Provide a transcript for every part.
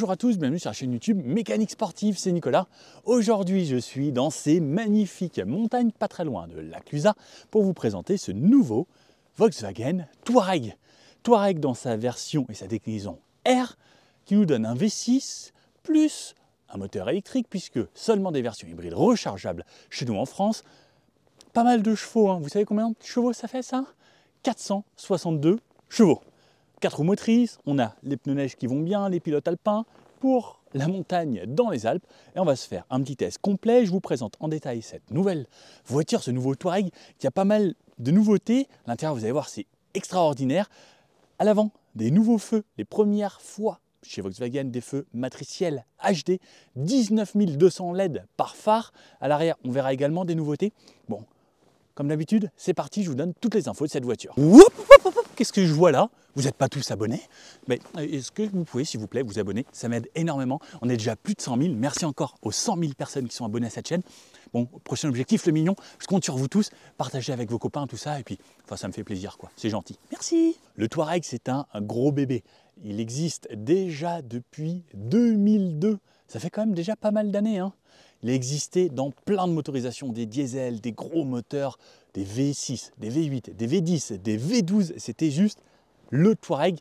Bonjour à tous, bienvenue sur la chaîne YouTube Mécanique Sportive, c'est Nicolas. Aujourd'hui, je suis dans ces magnifiques montagnes pas très loin de la Clusaz pour vous présenter ce nouveau Volkswagen Touareg. Touareg dans sa version et sa déclinaison R qui nous donne un V6 plus un moteur électrique puisque seulement des versions hybrides rechargeables chez nous en France. Pas mal de chevaux, hein. Vous savez combien de chevaux ça fait ça? 462 chevaux. 4 roues motrices, on a les pneus neige qui vont bien, les pilotes alpins pour la montagne dans les Alpes. Et on va se faire un petit test complet. Je vous présente en détail cette nouvelle voiture, ce nouveau Touareg qui a pas mal de nouveautés. À l'intérieur, vous allez voir, c'est extraordinaire. À l'avant, des nouveaux feux, les premières fois chez Volkswagen, des feux matriciels HD, 19 200 LED par phare. À l'arrière, on verra également des nouveautés. Bon, comme d'habitude, c'est parti, je vous donne toutes les infos de cette voiture. Qu'est-ce que je vois là? Vous n'êtes pas tous abonnés? Mais est-ce que vous pouvez, s'il vous plaît, vous abonner? Ça m'aide énormément. On est déjà plus de 100 000. Merci encore aux 100 000 personnes qui sont abonnées à cette chaîne. Bon, prochain objectif, le million. Je compte sur vous tous. Partagez avec vos copains tout ça. Et puis, enfin, ça me fait plaisir, quoi. C'est gentil. Merci. Le Touareg, c'est un gros bébé. Il existe déjà depuis 2002. Ça fait quand même déjà pas mal d'années, hein. Il a existé dans plein de motorisations, des diesels, des gros moteurs, des V6, des V8, des V10, des V12. C'était juste le Touareg,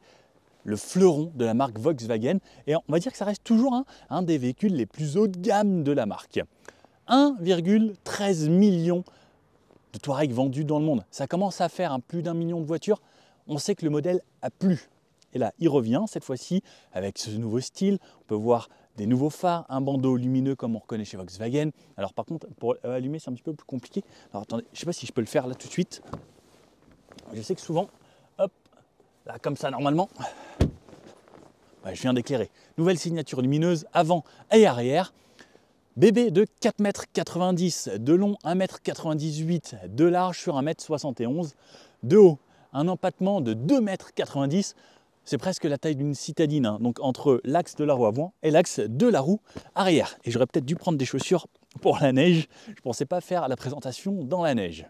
le fleuron de la marque Volkswagen. Et on va dire que ça reste toujours un des véhicules les plus haut de gamme de la marque. 1,13 million de Touareg vendus dans le monde. Ça commence à faire plus d'1 million de voitures. On sait que le modèle a plu. Et là, il revient cette fois-ci avec ce nouveau style. On peut voir des nouveaux phares, un bandeau lumineux comme on reconnaît chez Volkswagen. Alors par contre, pour allumer, c'est un petit peu plus compliqué. Alors attendez, je ne sais pas si je peux le faire là tout de suite. Je sais que souvent, hop, là comme ça normalement, ouais, je viens d'éclairer. Nouvelle signature lumineuse avant et arrière. Bébé de 4,90 m, de long 1,98 m, de large sur 1,71 m, de haut un empattement de 2,90 m. C'est presque la taille d'une citadine, hein. Donc entre l'axe de la roue avant et l'axe de la roue arrière. Et j'aurais peut-être dû prendre des chaussures pour la neige. Je ne pensais pas faire la présentation dans la neige.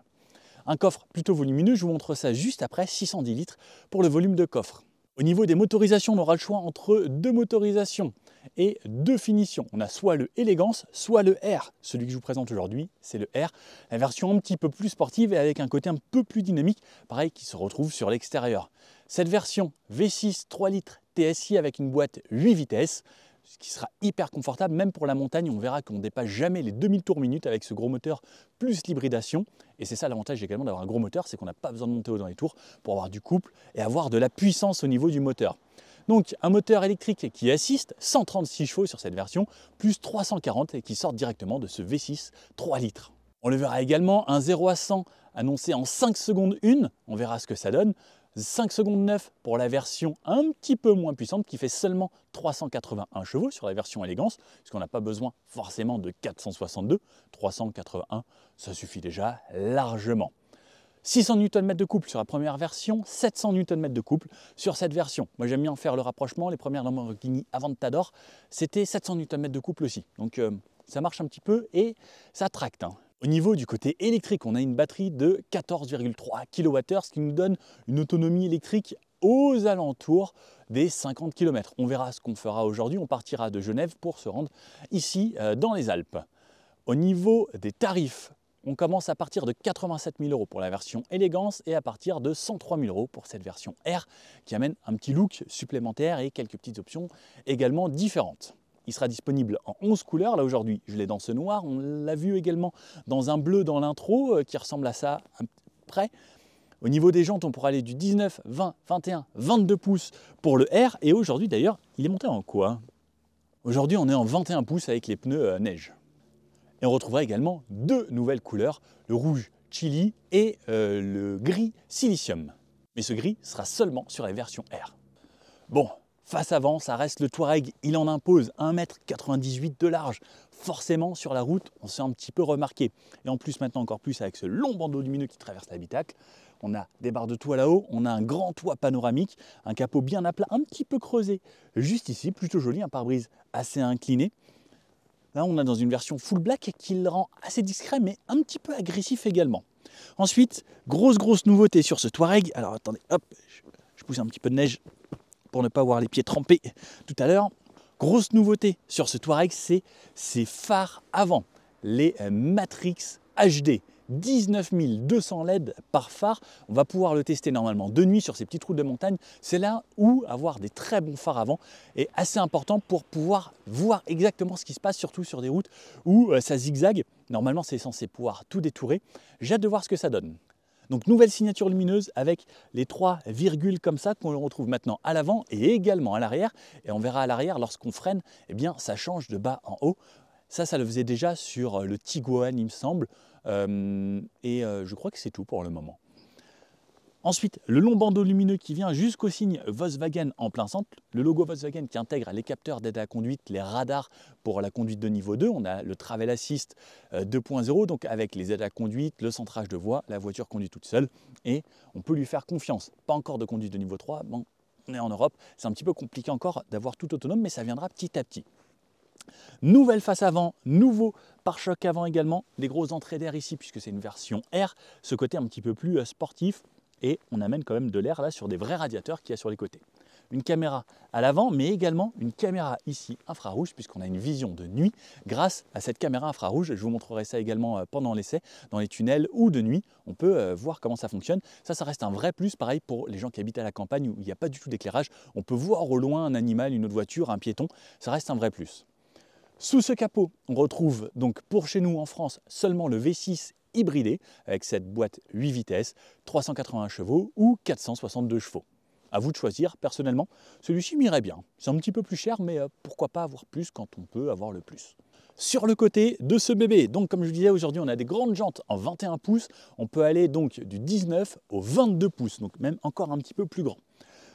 Un coffre plutôt volumineux, je vous montre ça juste après, 610 litres pour le volume de coffre. Au niveau des motorisations, on aura le choix entre deux motorisations et deux finitions. On a soit le Elegance, soit le R. Celui que je vous présente aujourd'hui, c'est le R. La version un petit peu plus sportive et avec un côté un peu plus dynamique, pareil, qui se retrouve sur l'extérieur. Cette version V6 3 litres TSI avec une boîte 8 vitesses, ce qui sera hyper confortable, même pour la montagne. On verra qu'on ne dépasse jamais les 2000 tours minute avec ce gros moteur plus l'hybridation. Et c'est ça l'avantage également d'avoir un gros moteur, c'est qu'on n'a pas besoin de monter haut dans les tours pour avoir du couple et avoir de la puissance au niveau du moteur. Donc un moteur électrique qui assiste, 136 chevaux sur cette version, plus 340 et qui sort directement de ce V6 3 litres. On le verra également, un 0 à 100 annoncé en 5 secondes 1, on verra ce que ça donne. 5 secondes 9 pour la version un petit peu moins puissante qui fait seulement 381 chevaux sur la version Elegance, puisqu'on n'a pas besoin forcément de 462, 381 ça suffit déjà largement. 600 Nm de couple sur la première version, 700 Nm de couple sur cette version. Moi j'aime bien faire le rapprochement, les premières Lamborghini Aventador, c'était 700 Nm de couple aussi, donc ça marche un petit peu et ça tracte, hein. Au niveau du côté électrique, on a une batterie de 14,3 kWh, ce qui nous donne une autonomie électrique aux alentours des 50 km. On verra ce qu'on fera aujourd'hui. On partira de Genève pour se rendre ici dans les Alpes. Au niveau des tarifs, on commence à partir de 87 000 € pour la version Elegance et à partir de 103 000 € pour cette version R qui amène un petit look supplémentaire et quelques petites options également différentes. Il sera disponible en 11 couleurs. Là aujourd'hui, je l'ai dans ce noir. On l'a vu également dans un bleu dans l'intro qui ressemble à ça à peu près. Au niveau des jantes, on pourra aller du 19, 20, 21, 22 pouces pour le R. Et aujourd'hui d'ailleurs, il est monté en quoi? Aujourd'hui, on est en 21 pouces avec les pneus neige. Et on retrouvera également deux nouvelles couleurs, le rouge chili et le gris silicium. Mais ce gris sera seulement sur les versions R. Bon. Face avant, ça reste le Touareg, il en impose 1,98 m de large. Forcément, sur la route, on s'est un petit peu remarqué. Et en plus, maintenant encore plus, avec ce long bandeau lumineux qui traverse l'habitacle, on a des barres de toit là-haut, on a un grand toit panoramique, un capot bien à plat, un petit peu creusé. Juste ici, plutôt joli, un pare-brise assez incliné. Là, on a dans une version full black qui le rend assez discret, mais un petit peu agressif également. Ensuite, grosse nouveauté sur ce Touareg. Alors attendez, hop, je pousse un petit peu de neige pour ne pas avoir les pieds trempés tout à l'heure. Grosse nouveauté sur ce Touareg, c'est ces phares avant, les Matrix HD. 19 200 LED par phare. On va pouvoir le tester normalement de nuit sur ces petites routes de montagne. C'est là où avoir des très bons phares avant est assez important pour pouvoir voir exactement ce qui se passe, surtout sur des routes où ça zigzague. Normalement, c'est censé pouvoir tout détourer. J'ai hâte de voir ce que ça donne. Donc nouvelle signature lumineuse avec les 3 virgules comme ça qu'on retrouve maintenant à l'avant et également à l'arrière. Et on verra à l'arrière, lorsqu'on freine, eh bien ça change de bas en haut. Ça le faisait déjà sur le Tiguan, il me semble. Je crois que c'est tout pour le moment. Ensuite, le long bandeau lumineux qui vient jusqu'au signe Volkswagen en plein centre. Le logo Volkswagen qui intègre les capteurs d'aide à la conduite, les radars pour la conduite de niveau 2. On a le Travel Assist 2.0, donc avec les aides à la conduite, le centrage de voie, la voiture conduit toute seule et on peut lui faire confiance. Pas encore de conduite de niveau 3, bon, on est en Europe, c'est un petit peu compliqué encore d'avoir tout autonome, mais ça viendra petit à petit. Nouvelle face avant, nouveau pare-choc avant également, des grosses entrées d'air ici puisque c'est une version R, ce côté un petit peu plus sportif et on amène quand même de l'air là sur des vrais radiateurs qu'il y a sur les côtés. Une caméra à l'avant mais également une caméra ici infrarouge puisqu'on a une vision de nuit grâce à cette caméra infrarouge. Je vous montrerai ça également pendant l'essai, dans les tunnels ou de nuit, on peut voir comment ça fonctionne. Ça reste un vrai plus, pareil pour les gens qui habitent à la campagne où il n'y a pas du tout d'éclairage, on peut voir au loin un animal, une autre voiture, un piéton, ça reste un vrai plus. Sous ce capot, on retrouve donc pour chez nous en France seulement le V6 hybridé avec cette boîte 8 vitesses, 380 chevaux ou 462 chevaux. À vous de choisir, personnellement, celui-ci m'irait bien. C'est un petit peu plus cher, mais pourquoi pas avoir plus quand on peut avoir le plus. Sur le côté de ce bébé, donc comme je disais, aujourd'hui on a des grandes jantes en 21 pouces, on peut aller donc du 19 au 22 pouces, donc même encore un petit peu plus grand.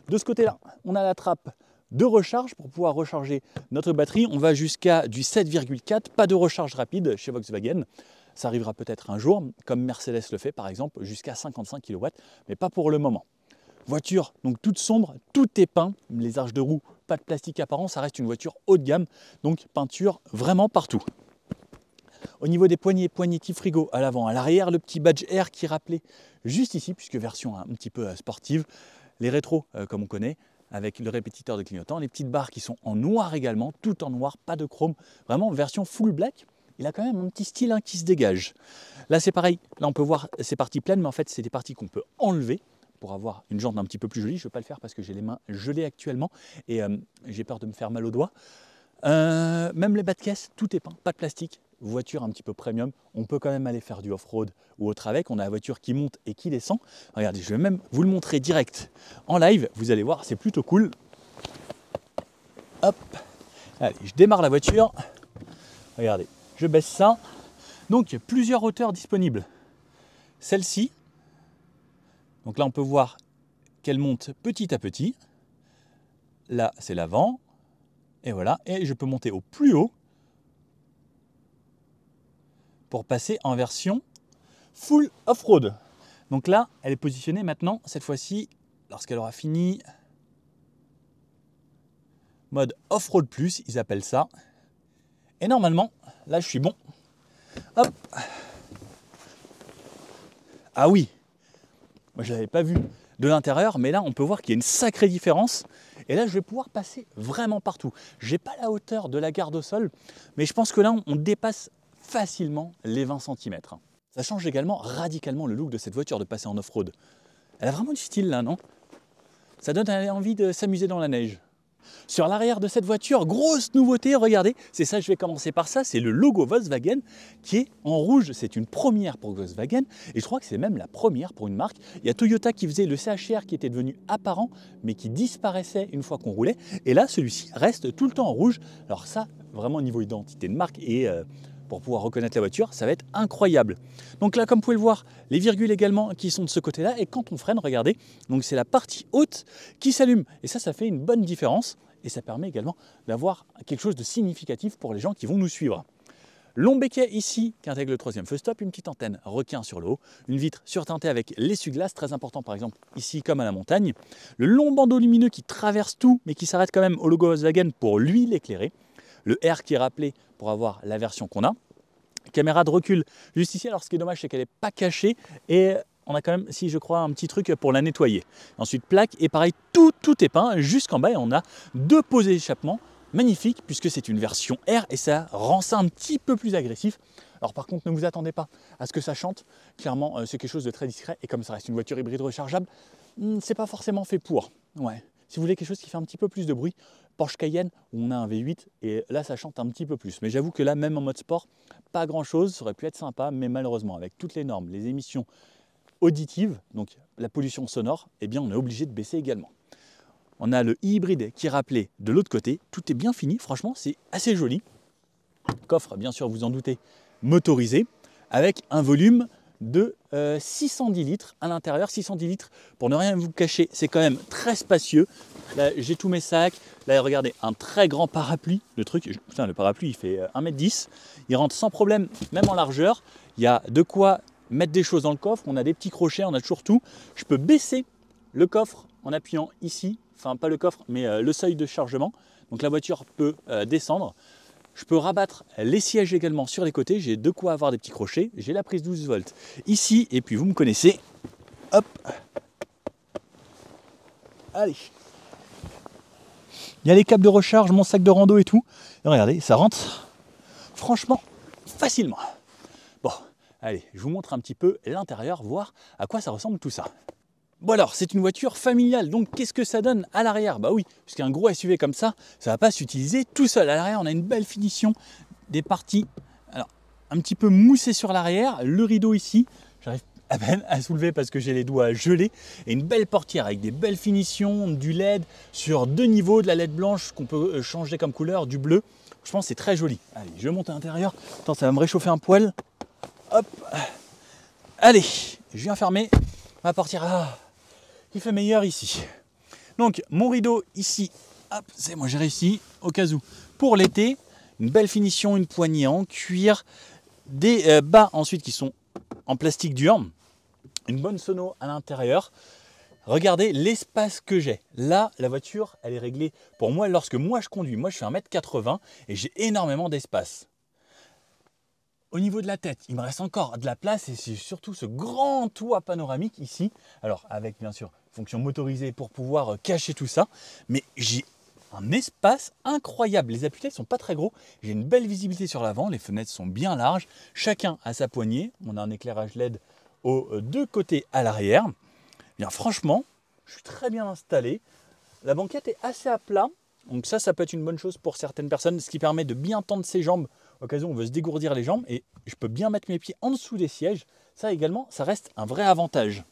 De ce côté-là, on a la trappe de recharge pour pouvoir recharger notre batterie. On va jusqu'à du 7,4, pas de recharge rapide chez Volkswagen. Ça arrivera peut-être un jour, comme Mercedes le fait par exemple, jusqu'à 55 kW, mais pas pour le moment. Voiture donc toute sombre, tout est peint, les arches de roue, pas de plastique apparent, ça reste une voiture haut de gamme, donc peinture vraiment partout. Au niveau des poignées, poignétis frigo à l'avant, à l'arrière, le petit badge R qui est rappelé juste ici, puisque version un petit peu sportive. Les rétros comme on connaît, avec le répétiteur de clignotant, les petites barres qui sont en noir également, tout en noir, pas de chrome, vraiment version full black. Il a quand même un petit style qui se dégage. Là c'est pareil, là on peut voir ces parties pleines, mais en fait c'est des parties qu'on peut enlever pour avoir une jante un petit peu plus jolie. Je ne vais pas le faire parce que j'ai les mains gelées actuellement et j'ai peur de me faire mal aux doigts. Même les bas de caisse, tout est peint, pas de plastique. Voiture un petit peu premium, on peut quand même aller faire du off-road ou autre avec. On a la voiture qui monte et qui descend. Regardez, je vais même vous le montrer direct en live. Vous allez voir, c'est plutôt cool. Hop, allez, je démarre la voiture. Regardez, je baisse ça. Donc, plusieurs hauteurs disponibles. Celle-ci, donc là, on peut voir qu'elle monte petit à petit. Là, c'est l'avant. Et voilà, et je peux monter au plus haut pour passer en version full off-road. Donc là, elle est positionnée maintenant, cette fois-ci, lorsqu'elle aura fini, mode off-road plus, ils appellent ça. Et normalement, là, je suis bon. Hop. Ah oui, moi je ne l'avais pas vu de l'intérieur, mais là, on peut voir qu'il y a une sacrée différence. Et là, je vais pouvoir passer vraiment partout. Je n'ai pas la hauteur de la garde au sol, mais je pense que là, on dépasse facilement les 20 cm. Ça change également radicalement le look de cette voiture de passer en off-road. Elle a vraiment du style là, non? Ça donne envie de s'amuser dans la neige. Sur l'arrière de cette voiture, grosse nouveauté, regardez, c'est ça, je vais commencer par ça, c'est le logo Volkswagen qui est en rouge. C'est une première pour Volkswagen et je crois que c'est même la première pour une marque. Il y a Toyota qui faisait le CHR qui était devenu apparent mais qui disparaissait une fois qu'on roulait. Et là, celui-ci reste tout le temps en rouge. Alors ça, vraiment au niveau identité de marque et pour pouvoir reconnaître la voiture, ça va être incroyable. Donc là, comme vous pouvez le voir, les virgules également qui sont de ce côté-là. Et quand on freine, regardez, donc c'est la partie haute qui s'allume. Et ça fait une bonne différence. Et ça permet également d'avoir quelque chose de significatif pour les gens qui vont nous suivre. Long béquet ici qui intègre le troisième feu stop, une petite antenne requin sur le haut, une vitre surteintée avec l'essuie-glace, très important par exemple ici comme à la montagne. Le long bandeau lumineux qui traverse tout mais qui s'arrête quand même au logo Volkswagen pour lui l'éclairer. Le R qui est rappelé pour avoir la version qu'on a. Caméra de recul juste ici, alors ce qui est dommage c'est qu'elle n'est pas cachée et on a quand même, si je crois, un petit truc pour la nettoyer. Ensuite plaque et pareil, tout est peint jusqu'en bas et on a deux posées d'échappement magnifique puisque c'est une version R et ça rend ça un petit peu plus agressif. Alors par contre, ne vous attendez pas à ce que ça chante. Clairement, c'est quelque chose de très discret et comme ça reste une voiture hybride rechargeable, c'est pas forcément fait pour. Ouais. Si vous voulez quelque chose qui fait un petit peu plus de bruit, Porsche Cayenne où on a un V8 et là ça chante un petit peu plus. Mais j'avoue que là, même en mode sport, pas grand chose, ça aurait pu être sympa, mais malheureusement avec toutes les normes, les émissions auditives, donc la pollution sonore, eh bien on est obligé de baisser également. On a le hybride qui est rappelé de l'autre côté, tout est bien fini, franchement c'est assez joli. Coffre, bien sûr, vous en doutez, motorisé, avec un volume de 610 litres à l'intérieur. 610 litres, pour ne rien vous cacher, c'est quand même très spacieux. Là, j'ai tous mes sacs. Là, regardez, un très grand parapluie. Le truc, putain, le parapluie, il fait 1m10. Il rentre sans problème, même en largeur. Il y a de quoi mettre des choses dans le coffre. On a des petits crochets, on a toujours tout. Je peux baisser le coffre en appuyant ici. Enfin, pas le coffre, mais le seuil de chargement. Donc, la voiture peut descendre. Je peux rabattre les sièges également sur les côtés, j'ai de quoi avoir des petits crochets, j'ai la prise 12 volts ici, et puis vous me connaissez, hop, allez, il y a les câbles de recharge, mon sac de rando et tout, et regardez, ça rentre franchement facilement. Bon, allez, je vous montre un petit peu l'intérieur, voir à quoi ça ressemble tout ça. Bon alors, c'est une voiture familiale, donc qu'est-ce que ça donne à l'arrière? Bah oui, puisqu'un gros SUV comme ça, ça ne va pas s'utiliser tout seul. À l'arrière, on a une belle finition, des parties alors, un petit peu moussées sur l'arrière, le rideau ici, j'arrive à peine à soulever parce que j'ai les doigts gelés, et une belle portière avec des belles finitions, du LED sur 2 niveaux, de la LED blanche qu'on peut changer comme couleur, du bleu. Je pense que c'est très joli. Allez, je monte à l'intérieur. Attends, ça va me réchauffer un poil. Hop. Allez, je viens fermer ma portière. Ah, il fait meilleur ici. Donc mon rideau ici, hop, c'est moi j'ai réussi au cas où. Pour l'été, une belle finition, une poignée en cuir, des bas ensuite qui sont en plastique dur, une bonne sono à l'intérieur. Regardez l'espace que j'ai. Là, la voiture, elle est réglée pour moi lorsque moi je conduis. Moi je fais 1m80 et j'ai énormément d'espace. Au niveau de la tête, il me reste encore de la place et c'est surtout ce grand toit panoramique ici. Alors avec bien sûr fonction motorisée pour pouvoir cacher tout ça, mais j'ai un espace incroyable. Les appuis-têtes ne sont pas très gros, j'ai une belle visibilité sur l'avant, les fenêtres sont bien larges, chacun a sa poignée, on a un éclairage LED aux deux côtés à l'arrière. Bien franchement, je suis très bien installé. La banquette est assez à plat, donc ça peut être une bonne chose pour certaines personnes, ce qui permet de bien tendre ses jambes au cas où on veut se dégourdir les jambes, et je peux bien mettre mes pieds en dessous des sièges. Ça également, ça reste un vrai avantage.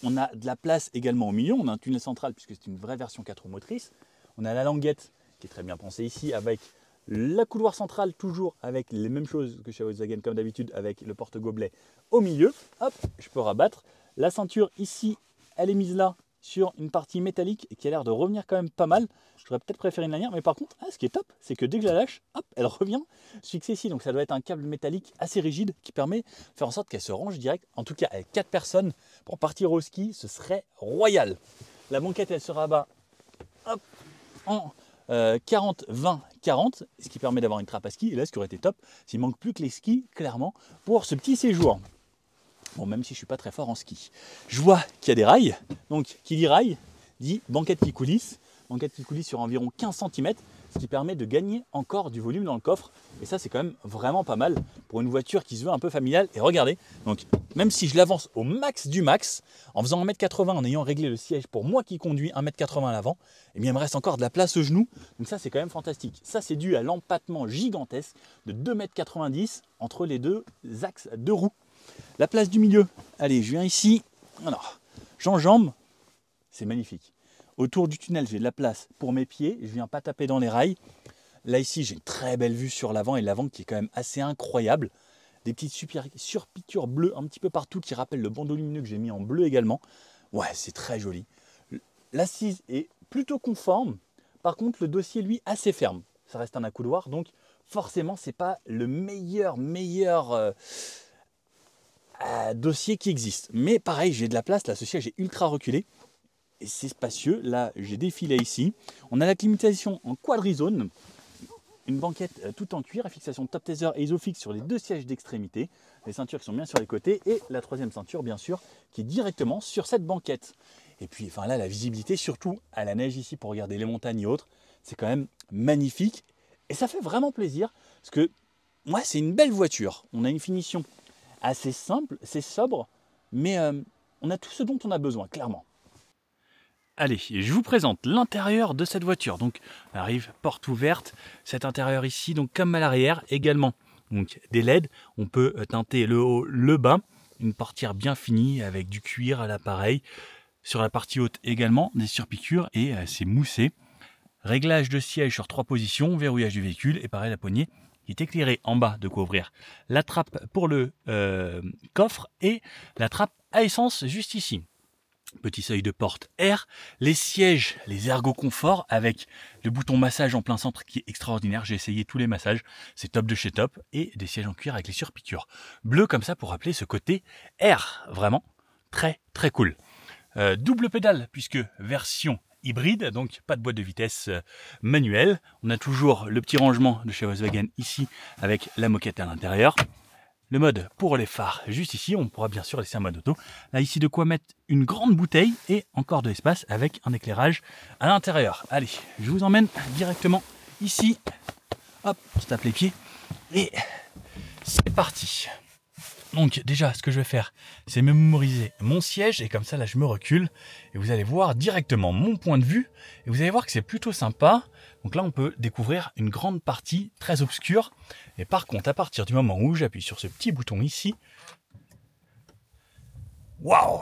On a de la place également au milieu, on a un tunnel central puisque c'est une vraie version 4 roues motrices. On a la languette qui est très bien pensée ici avec la couloir central, toujours avec les mêmes choses que chez Volkswagen comme d'habitude, avec le porte-gobelet au milieu. Hop, je peux rabattre. La ceinture ici, elle est mise là sur une partie métallique et qui a l'air de revenir quand même pas mal. J'aurais peut-être préféré une lanière, mais par contre, ce qui est top, c'est que dès que je la lâche, hop, elle revient fixée ici. Donc ça doit être un câble métallique assez rigide qui permet de faire en sorte qu'elle se range direct. En tout cas, avec 4 personnes, pour partir au ski, ce serait royal. La banquette, elle se rabat hop, en 40, 20, 40, ce qui permet d'avoir une trappe à ski. Et là, ce qui aurait été top, s'il manque plus que les skis, clairement, pour ce petit séjour. Bon, même si je ne suis pas très fort en ski. Je vois qu'il y a des rails. Donc, qui dit rail, dit banquette qui coulisse. Banquette qui coulisse sur environ 15 cm, ce qui permet de gagner encore du volume dans le coffre. Et ça, c'est quand même vraiment pas mal pour une voiture qui se veut un peu familiale. Et regardez, donc même si je l'avance au max du max, en faisant 1m80, en ayant réglé le siège pour moi qui conduis 1m80 à l'avant, eh bien, il me reste encore de la place au genou. Donc ça, c'est quand même fantastique. Ça, c'est dû à l'empattement gigantesque de 2,90 m entre les deux axes de roues. La place du milieu, allez, je viens ici, alors, j'enjambe, c'est magnifique. Autour du tunnel, j'ai de la place pour mes pieds, je ne viens pas taper dans les rails. Là, ici, j'ai une très belle vue sur l'avant et l'avant qui est quand même assez incroyable. Des petites surpiqûres bleues un petit peu partout qui rappellent le bandeau lumineux que j'ai mis en bleu également. Ouais, c'est très joli. L'assise est plutôt conforme. Par contre, le dossier, lui, assez ferme. Ça reste un accoudoir, donc forcément, ce n'est pas le meilleur dossier qui existe. Mais pareil, j'ai de la place. Là, ce siège est ultra reculé. Et c'est spacieux. Là, j'ai des filets ici. On a la climatisation en quadrizone. Une banquette tout en cuir, à fixation top taser et isofix sur les deux sièges d'extrémité. Les ceintures qui sont bien sur les côtés. Et la troisième ceinture, bien sûr, qui est directement sur cette banquette. Et puis, enfin là, la visibilité, surtout à la neige ici, pour regarder les montagnes et autres, c'est quand même magnifique. Et ça fait vraiment plaisir parce que moi, c'est une belle voiture. On a une finition assez simple, c'est sobre, mais on a tout ce dont on a besoin, clairement. Allez, je vous présente l'intérieur de cette voiture. Donc, on arrive, porte ouverte. Cet intérieur ici, donc comme à l'arrière, également. Donc, des LED, on peut teinter le haut, le bas. Une portière bien finie avec du cuir à l'appareil. Sur la partie haute également, des surpiqûres et c'est moussé. Réglage de siège sur 3 positions, verrouillage du véhicule et pareil la poignée qui est éclairée en bas de quoi ouvrir la trappe pour le coffre et la trappe à essence juste ici. Petit seuil de porte air, les sièges, les ergots confort avec le bouton massage en plein centre qui est extraordinaire. J'ai essayé tous les massages, c'est top de chez top et des sièges en cuir avec les surpiqûres bleu comme ça pour rappeler ce côté air, vraiment très très cool. Double pédale puisque version hybride, donc pas de boîte de vitesse manuelle. On a toujours le petit rangement de chez Volkswagen ici avec la moquette à l'intérieur. Le mode pour les phares juste ici, on pourra bien sûr laisser un mode auto. Là ici de quoi mettre une grande bouteille et encore de l'espace avec un éclairage à l'intérieur. Allez, je vous emmène directement ici. Hop, on se tape les pieds et c'est parti. Donc déjà ce que je vais faire c'est mémoriser mon siège et comme ça là je me recule et vous allez voir directement mon point de vue et vous allez voir que c'est plutôt sympa. Donc là on peut découvrir une grande partie très obscure et par contre à partir du moment où j'appuie sur ce petit bouton ici, waouh,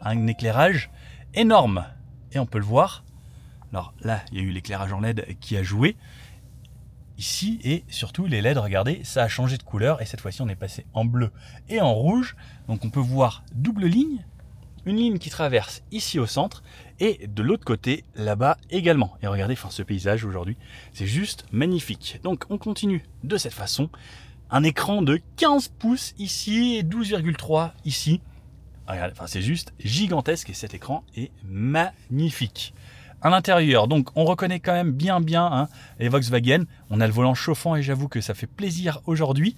un éclairage énorme et on peut le voir. Alors là il y a eu l'éclairage en LED qui a joué ici et surtout les LED, regardez, ça a changé de couleur et cette fois-ci on est passé en bleu et en rouge. Donc on peut voir double ligne, une ligne qui traverse ici au centre et de l'autre côté là-bas également. Et regardez, enfin ce paysage aujourd'hui, c'est juste magnifique. Donc on continue de cette façon. Un écran de 15 pouces ici et 12,3 ici. Regardez, enfin c'est juste gigantesque et cet écran est magnifique. À l'intérieur, donc on reconnaît quand même bien hein, les Volkswagen. On a le volant chauffant et j'avoue que ça fait plaisir aujourd'hui.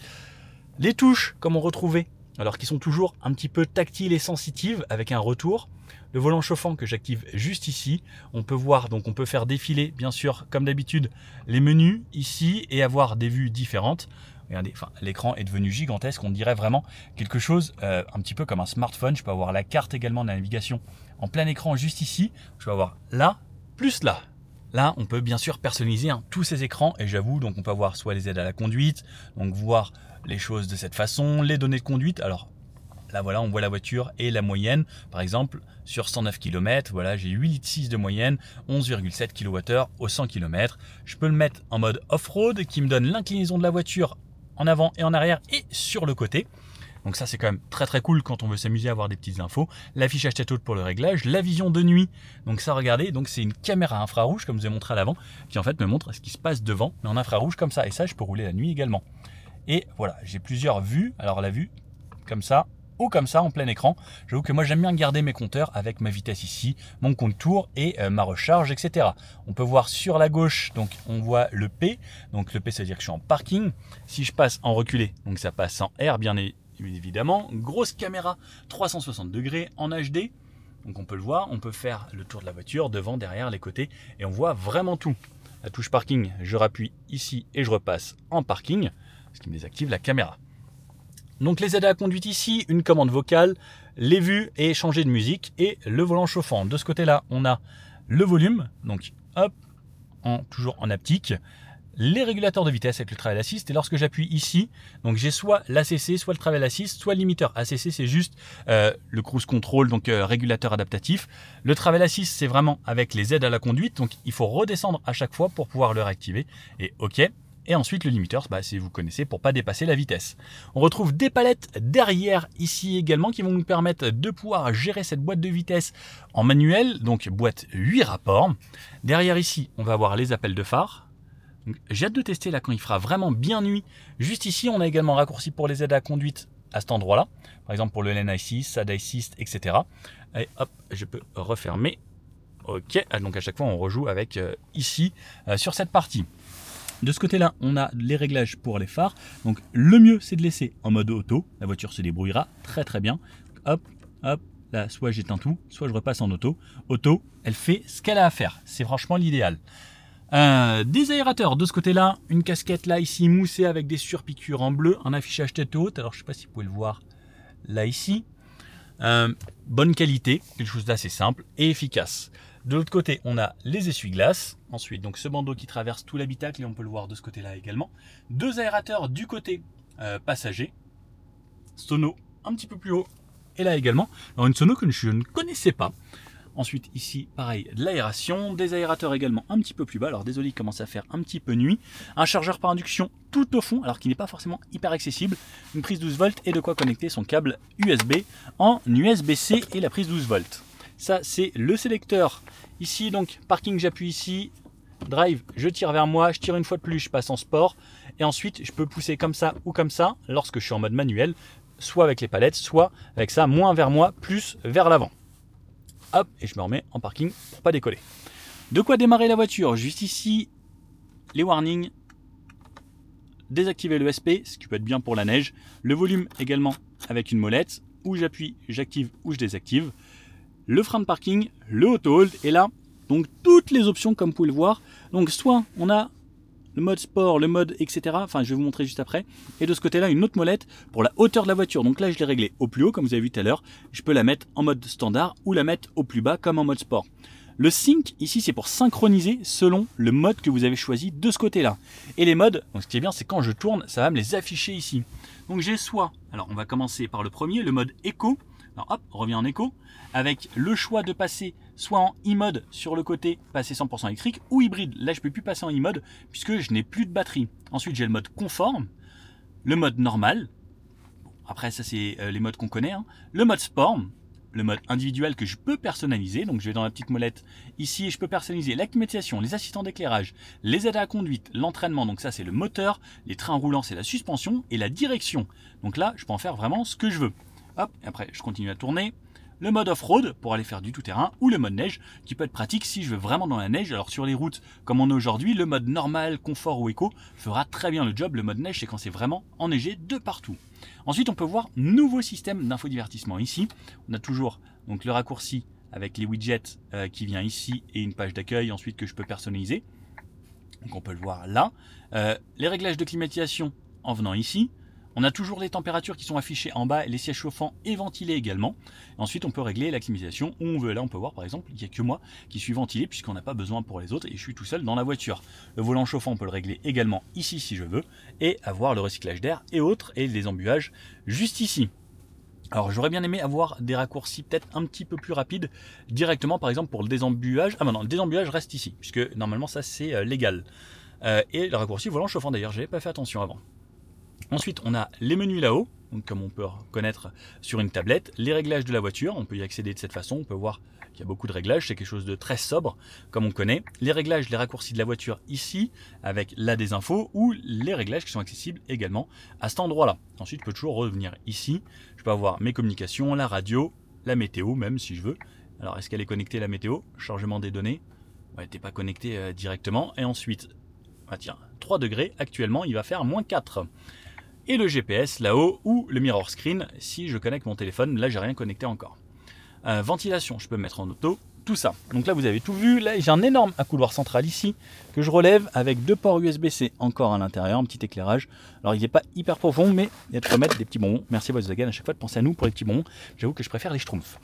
Les touches, comme on retrouvait, alors qui sont toujours un petit peu tactiles et sensitives avec un retour. Le volant chauffant que j'active juste ici. On peut voir, donc on peut faire défiler bien sûr comme d'habitude les menus ici et avoir des vues différentes. Regardez, enfin, l'écran est devenu gigantesque, on dirait vraiment quelque chose un petit peu comme un smartphone. Je peux avoir la carte également de la navigation en plein écran juste ici. Je peux avoir là, plus là. Là, on peut bien sûr personnaliser tous ces écrans et j'avoue, donc on peut avoir soit les aides à la conduite, donc voir les choses de cette façon, les données de conduite. Alors là, voilà, on voit la voiture et la moyenne. Par exemple, sur 109 km, voilà, j'ai 8,6 litres de moyenne, 11,7 kWh au 100 km. Je peux le mettre en mode off-road qui me donne l'inclinaison de la voiture en avant et en arrière et sur le côté. Donc ça c'est quand même très très cool quand on veut s'amuser à avoir des petites infos. L'affichage tête haute pour le réglage, la vision de nuit. Donc ça regardez, donc c'est une caméra infrarouge comme je vous ai montré à l'avant qui en fait me montre ce qui se passe devant mais en infrarouge comme ça et ça je peux rouler la nuit également. Et voilà, j'ai plusieurs vues. Alors la vue comme ça ou comme ça en plein écran. J'avoue que moi j'aime bien garder mes compteurs avec ma vitesse ici, mon contour et ma recharge, etc. On peut voir sur la gauche, donc on voit le P. Donc le P, ça veut dire que je suis en parking. Si je passe en reculé, donc ça passe en R bien évidemment. Grosse caméra 360 degrés en HD. Donc on peut le voir, on peut faire le tour de la voiture, devant, derrière, les côtés. Et on voit vraiment tout. La touche parking, je rappuie ici et je repasse en parking, ce qui me désactive la caméra. Donc les aides à la conduite ici, une commande vocale, les vues et changer de musique et le volant chauffant. De ce côté-là, on a le volume, donc hop, toujours en haptique, les régulateurs de vitesse avec le travel assist et lorsque j'appuie ici, donc j'ai soit l'ACC, soit le travel assist, soit le limiteur. ACC c'est juste le cruise control, donc régulateur adaptatif. Le travel assist c'est vraiment avec les aides à la conduite, donc il faut redescendre à chaque fois pour pouvoir le réactiver et OK. Et ensuite le limiteur, si vous connaissez, pour pas dépasser la vitesse. On retrouve des palettes derrière ici également qui vont nous permettre de pouvoir gérer cette boîte de vitesse en manuel, donc boîte 8 rapports. Derrière ici, on va avoir les appels de phare. J'ai hâte de tester là quand il fera vraiment bien nuit. Juste ici, on a également raccourci pour les aides à la conduite à cet endroit-là. Par exemple pour le lane assist, SAD assist, etc. Et hop, je peux refermer. OK, donc à chaque fois on rejoue avec ici sur cette partie. De ce côté-là, on a les réglages pour les phares. Donc le mieux, c'est de laisser en mode auto. La voiture se débrouillera très très bien. Hop, hop, là, soit j'éteins tout, soit je repasse en auto. Auto, elle fait ce qu'elle a à faire. C'est franchement l'idéal. Des aérateurs de ce côté-là, une casquette là ici moussée avec des surpiqûres en bleu, un affichage tête haute, alors je ne sais pas si vous pouvez le voir là ici. Bonne qualité, quelque chose d'assez simple et efficace. De l'autre côté, on a les essuie-glaces. Ensuite, donc ce bandeau qui traverse tout l'habitacle et on peut le voir de ce côté-là également. Deux aérateurs du côté passager. Sono un petit peu plus haut et là également. Alors une sono que je ne connaissais pas. Ensuite ici pareil de l'aération, des aérateurs également un petit peu plus bas, alors désolé il commence à faire un petit peu nuit, un chargeur par induction tout au fond alors qu'il n'est pas forcément hyper accessible, une prise 12 volts et de quoi connecter son câble USB en USB-C et la prise 12 volts. Ça c'est le sélecteur, ici donc parking j'appuie ici, drive je tire vers moi, je tire une fois de plus, je passe en sport et ensuite je peux pousser comme ça ou comme ça lorsque je suis en mode manuel, soit avec les palettes, soit avec ça moins vers moi, plus vers l'avant. Hop, et je me remets en parking pour pas décoller. De quoi démarrer la voiture? Juste ici, les warnings. Désactiver l'ESP, ce qui peut être bien pour la neige. Le volume également avec une molette. Où j'appuie, j'active ou je désactive. Le frein de parking, le auto hold. Et là, donc toutes les options comme vous pouvez le voir. Donc soit on a le mode sport, le mode etc. Enfin, je vais vous montrer juste après. Et de ce côté-là, une autre molette pour la hauteur de la voiture. Donc là, je l'ai réglé au plus haut, comme vous avez vu tout à l'heure. Je peux la mettre en mode standard ou la mettre au plus bas, comme en mode sport. Le sync, ici, c'est pour synchroniser selon le mode que vous avez choisi de ce côté-là. Et les modes, donc ce qui est bien, c'est quand je tourne, ça va me les afficher ici. Donc j'ai soit, alors on va commencer par le premier, le mode éco. Alors hop, on revient en éco, avec le choix de passer soit en e-mode sur le côté, passer 100% électrique, ou hybride. Là, je ne peux plus passer en e-mode puisque je n'ai plus de batterie. Ensuite, j'ai le mode confort, le mode normal. Après, ça, c'est les modes qu'on connaît. Hein. Le mode sport, le mode individuel que je peux personnaliser. Donc, je vais dans la petite molette ici et je peux personnaliser la climatisation, les assistants d'éclairage, les aides à la conduite, l'entraînement. Donc, ça, c'est le moteur. Les trains roulants, c'est la suspension et la direction. Donc là, je peux en faire vraiment ce que je veux. Hop, et après, je continue à tourner. Le mode off-road pour aller faire du tout-terrain ou le mode neige qui peut être pratique si je veux vraiment dans la neige. Alors sur les routes comme on est aujourd'hui, le mode normal, confort ou éco fera très bien le job. Le mode neige, c'est quand c'est vraiment enneigé de partout. Ensuite, on peut voir nouveau système d'infodivertissement. Ici, on a toujours donc le raccourci avec les widgets qui vient ici et une page d'accueil ensuite que je peux personnaliser. Donc on peut le voir là. Les réglages de climatisation en venant ici. On a toujours les températures qui sont affichées en bas, les sièges chauffants et ventilés également. Ensuite, on peut régler la climatisation où on veut. Là, on peut voir par exemple, il n'y a que moi qui suis ventilé puisqu'on n'a pas besoin pour les autres et je suis tout seul dans la voiture. Le volant chauffant, on peut le régler également ici si je veux et avoir le recyclage d'air et autres et les embuages juste ici. Alors j'aurais bien aimé avoir des raccourcis peut-être un petit peu plus rapides directement par exemple pour le désembuage. Ah non, le désembuage reste ici puisque normalement ça c'est légal. Et le raccourci volant chauffant d'ailleurs, j'avais pas fait attention avant. Ensuite, on a les menus là-haut, donc comme on peut reconnaître sur une tablette, les réglages de la voiture, on peut y accéder de cette façon, on peut voir qu'il y a beaucoup de réglages, c'est quelque chose de très sobre, comme on connaît. Les réglages, les raccourcis de la voiture ici, avec là des infos, ou les réglages qui sont accessibles également à cet endroit-là. Ensuite, je peux toujours revenir ici, je peux avoir mes communications, la radio, la météo même si je veux. Alors, est-ce qu'elle est connectée la météo? Chargement des données, elle n'était pas connectée directement. Et ensuite, ah tiens, 3 degrés, actuellement il va faire -4. Et le GPS là-haut ou le mirror screen si je connecte mon téléphone. Là, j'ai rien connecté encore. Ventilation, je peux me mettre en auto, tout ça. Donc là, vous avez tout vu. Là, j'ai un énorme accoudoir central ici que je relève avec 2 ports USB-C encore à l'intérieur, un petit éclairage. Alors, il n'est pas hyper profond, mais il y a de quoi mettre des petits bonbons. Merci Volkswagen à chaque fois de penser à nous pour les petits bonbons. J'avoue que je préfère les Schtroumpfs.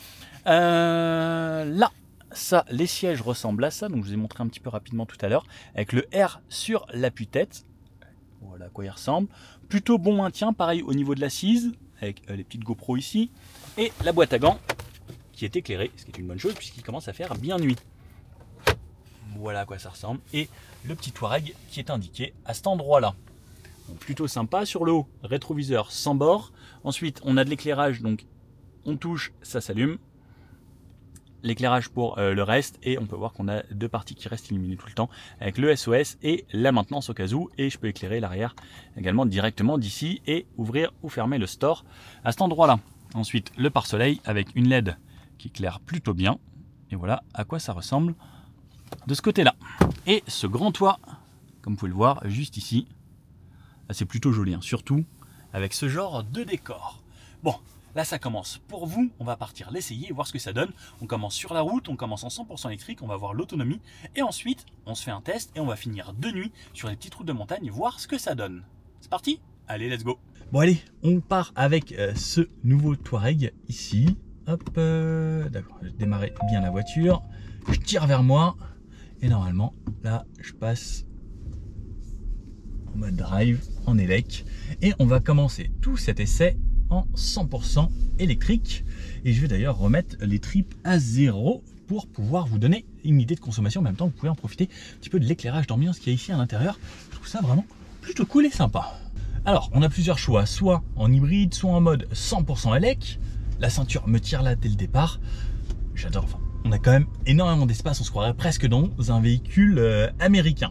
Là, ça, les sièges ressemblent à ça. Donc, je vous ai montré un petit peu rapidement tout à l'heure avec le R sur l'appui-tête. Voilà à quoi il ressemble. Plutôt bon maintien, pareil au niveau de l'assise, avec les petites GoPro ici. Et la boîte à gants qui est éclairée, ce qui est une bonne chose puisqu'il commence à faire bien nuit. Voilà à quoi ça ressemble. Et le petit Touareg qui est indiqué à cet endroit-là. Donc, plutôt sympa. Sur le haut, rétroviseur sans bord. Ensuite, on a de l'éclairage, donc on touche, ça s'allume. L'éclairage pour le reste et on peut voir qu'on a 2 parties qui restent illuminées tout le temps avec le SOS et la maintenance au cas où et je peux éclairer l'arrière également directement d'ici et ouvrir ou fermer le store à cet endroit là. Ensuite le pare-soleil avec une LED qui éclaire plutôt bien et voilà à quoi ça ressemble de ce côté là. Et ce grand toit comme vous pouvez le voir juste ici, c'est plutôt joli hein, surtout avec ce genre de décor. Bon, Là, ça commence pour vous. On va partir l'essayer et voir ce que ça donne. On commence sur la route, on commence en 100% électrique, on va voir l'autonomie. Et ensuite, on se fait un test et on va finir de nuit sur les petites routes de montagne, voir ce que ça donne. C'est parti? Allez, let's go. Bon allez, on part avec ce nouveau Touareg ici. Hop, d'accord, je vais démarrer bien la voiture. Je tire vers moi. Et normalement, là, je passe en mode drive, en élec. Et on va commencer tout cet essai en 100% électrique. Et je vais d'ailleurs remettre les tripes à 0 pour pouvoir vous donner une idée de consommation. En même temps, vous pouvez en profiter un petit peu de l'éclairage d'ambiance qu'il y a ici à l'intérieur. Je trouve ça vraiment plutôt cool et sympa. Alors, on a plusieurs choix, soit en hybride, soit en mode 100% élec. La ceinture me tire là dès le départ. J'adore, enfin, on a quand même énormément d'espace, on se croirait presque dans un véhicule américain.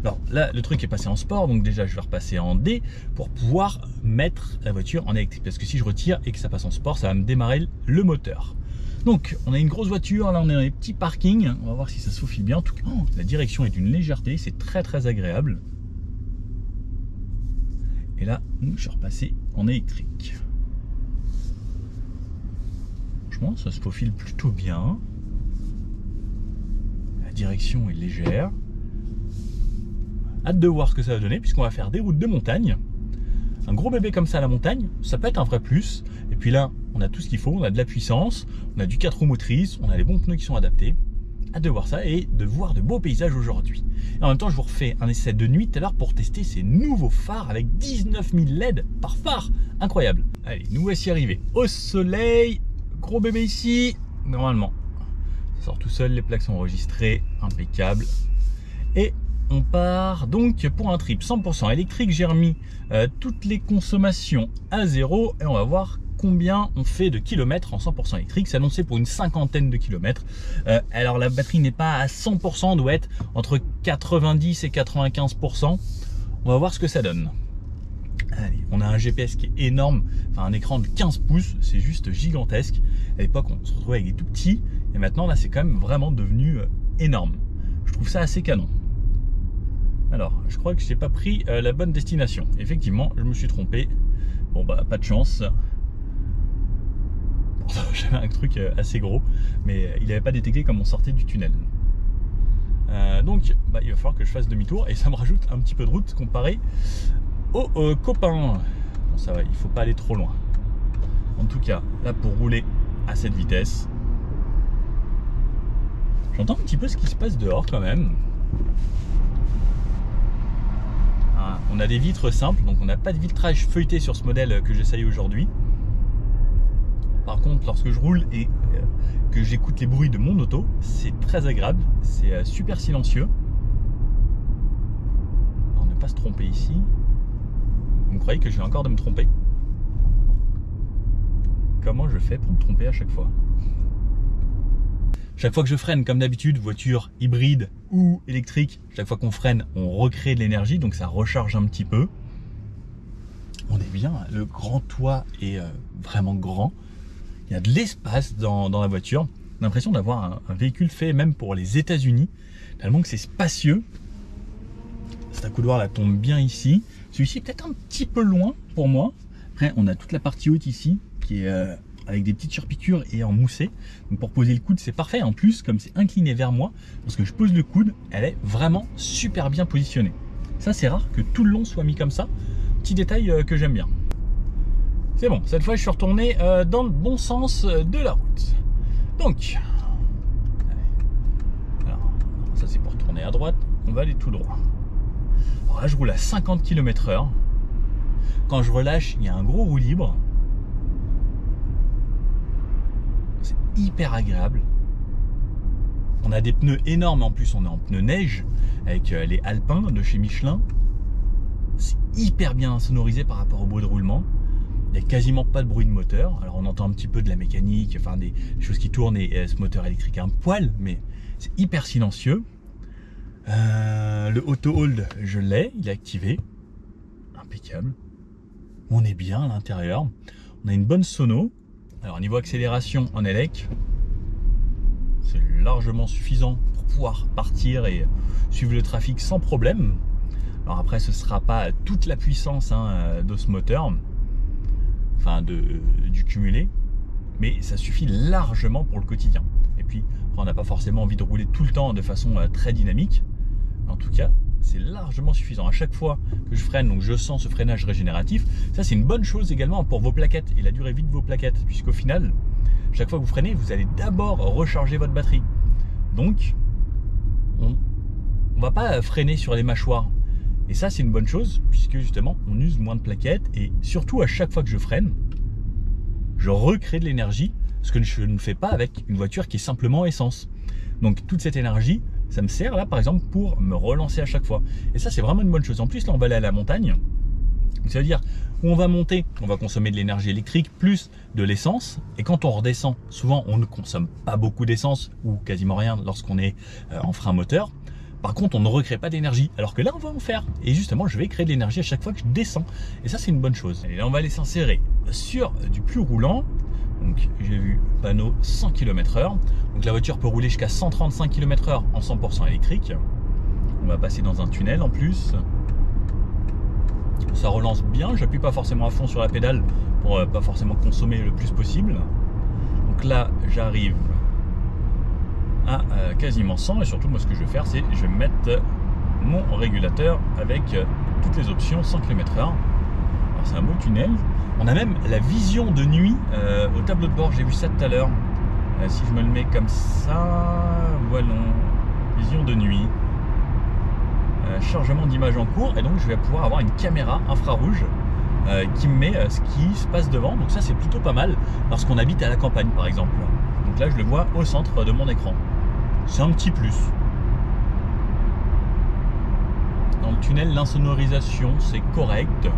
Alors là, le truc est passé en sport, donc déjà je vais repasser en D pour pouvoir mettre la voiture en électrique. Parce que si je retire et que ça passe en sport, ça va me démarrer le moteur. Donc on a une grosse voiture, là on est dans les petits parkings, on va voir si ça se faufile bien. En tout cas, la direction est d'une légèreté, c'est très agréable. Et là, je suis repassé en électrique. Franchement, ça se faufile plutôt bien. La direction est légère. Hâte de voir ce que ça va donner, puisqu'on va faire des routes de montagne. Un gros bébé comme ça à la montagne, ça peut être un vrai plus. Et puis là, on a tout ce qu'il faut, on a de la puissance, on a du 4 roues motrices, on a les bons pneus qui sont adaptés. Hâte de voir ça et de voir de beaux paysages aujourd'hui. Et en même temps, je vous refais un essai de nuit tout à l'heure pour tester ces nouveaux phares avec 19 000 LED par phare. Incroyable. Allez, nous voici arrivés au soleil. Gros bébé ici. Normalement, ça sort tout seul, les plaques sont enregistrées, impeccable. Et on part donc pour un trip 100% électrique. J'ai remis toutes les consommations à 0 et on va voir combien on fait de kilomètres en 100% électrique. C'est annoncé pour une cinquantaine de kilomètres. Alors la batterie n'est pas à 100%, doit être entre 90 et 95%. On va voir ce que ça donne. Allez, on a un GPS qui est énorme, enfin un écran de 15 pouces, c'est juste gigantesque. À l'époque, on se retrouvait avec des tout petits, et maintenant là, c'est quand même vraiment devenu énorme. Je trouve ça assez canon. Alors, je crois que j'ai pas pris la bonne destination. Effectivement, je me suis trompé. Bon bah, pas de chance. J'avais un truc assez gros, mais il n'avait pas détecté comme on sortait du tunnel. Donc, bah, il va falloir que je fasse demi-tour, et ça me rajoute un petit peu de route comparé aux copains. Bon, ça va, il faut pas aller trop loin. En tout cas, là pour rouler à cette vitesse, j'entends un petit peu ce qui se passe dehors quand même. Hein, on a des vitres simples, donc on n'a pas de vitrage feuilleté sur ce modèle que j'essaye aujourd'hui. Par contre, lorsque je roule et que j'écoute les bruits de mon auto, c'est très agréable, c'est super silencieux. Alors, ne pas se tromper ici. Vous me croyez que je viens encore de me tromper? Comment je fais pour me tromper à chaque fois? Chaque fois que je freine, comme d'habitude, voiture hybride ou électrique, chaque fois qu'on freine, on recrée de l'énergie, donc ça recharge un petit peu. On est bien, le grand toit est vraiment grand. Il y a de l'espace dans la voiture. On a l'impression d'avoir un véhicule fait même pour les États-Unis, tellement que c'est spacieux. C'est un couloir là tombe bien ici. Celui-ci est peut-être un petit peu loin pour moi. Après, on a toute la partie haute ici qui est avec des petites surpiqûres et en moussé. Donc pour poser le coude, c'est parfait. En plus, comme c'est incliné vers moi, lorsque je pose le coude, elle est vraiment super bien positionnée. Ça, c'est rare que tout le long soit mis comme ça. Petit détail que j'aime bien. C'est bon, cette fois, je suis retourné dans le bon sens de la route. Donc, alors, ça c'est pour tourner à droite. On va aller tout droit. Alors là, je roule à 50 km/h. Quand je relâche, il y a un gros roue libre. C'est hyper agréable. On a des pneus énormes, en plus on est en pneus neige avec les Alpins de chez Michelin. C'est hyper bien sonorisé par rapport au bruit de roulement. Il n'y a quasiment pas de bruit de moteur. Alors on entend un petit peu de la mécanique, enfin des choses qui tournent et ce moteur électrique a un poil, mais c'est hyper silencieux. Le auto hold, je l'ai, il est activé. Impeccable. On est bien à l'intérieur. On a une bonne sono. Alors niveau accélération en élec, c'est largement suffisant pour pouvoir partir et suivre le trafic sans problème. Alors après, ce ne sera pas toute la puissance de ce moteur. du cumulé, mais ça suffit largement pour le quotidien. Et puis, on n'a pas forcément envie de rouler tout le temps de façon très dynamique. En tout cas, c'est largement suffisant. À chaque fois que je freine, donc je sens ce freinage régénératif. Ça, c'est une bonne chose également pour vos plaquettes et la durée de vie de vos plaquettes, puisqu'au final, chaque fois que vous freinez, vous allez d'abord recharger votre batterie. Donc, on ne va pas freiner sur les mâchoires. Et ça, c'est une bonne chose, puisque justement, on use moins de plaquettes. Et surtout, à chaque fois que je freine, je recrée de l'énergie, ce que je ne fais pas avec une voiture qui est simplement essence. Donc, toute cette énergie, ça me sert là, par exemple, pour me relancer à chaque fois. Et ça, c'est vraiment une bonne chose. En plus, là, on va aller à la montagne. Ça veut dire, où on va monter, on va consommer de l'énergie électrique plus de l'essence. Et quand on redescend, souvent, on ne consomme pas beaucoup d'essence ou quasiment rien lorsqu'on est en frein moteur. Par contre, on ne recrée pas d'énergie. Alors que là, on va en faire. Et justement, je vais créer de l'énergie à chaque fois que je descends. Et ça, c'est une bonne chose. Et là, on va aller s'insérer sur du plus roulant. Donc j'ai vu panneau 100 km/h. Donc la voiture peut rouler jusqu'à 135 km/h en 100% électrique. On va passer dans un tunnel en plus. Ça relance bien, j'appuie pas forcément à fond sur la pédale pour pas forcément consommer le plus possible. Donc là j'arrive à quasiment 100 et surtout moi ce que je vais faire c'est je vais mettre mon régulateur avec toutes les options 100 km/h. Alors c'est un beau tunnel. On a même la vision de nuit au tableau de bord, j'ai vu ça tout à l'heure. Si je me le mets comme ça, voilà, vision de nuit. Chargement d'image en cours, et donc je vais pouvoir avoir une caméra infrarouge qui me met ce qui se passe devant. Donc ça c'est plutôt pas mal lorsqu'on habite à la campagne par exemple. Donc là je le vois au centre de mon écran. C'est un petit plus. Dans le tunnel, l'insonorisation c'est correct.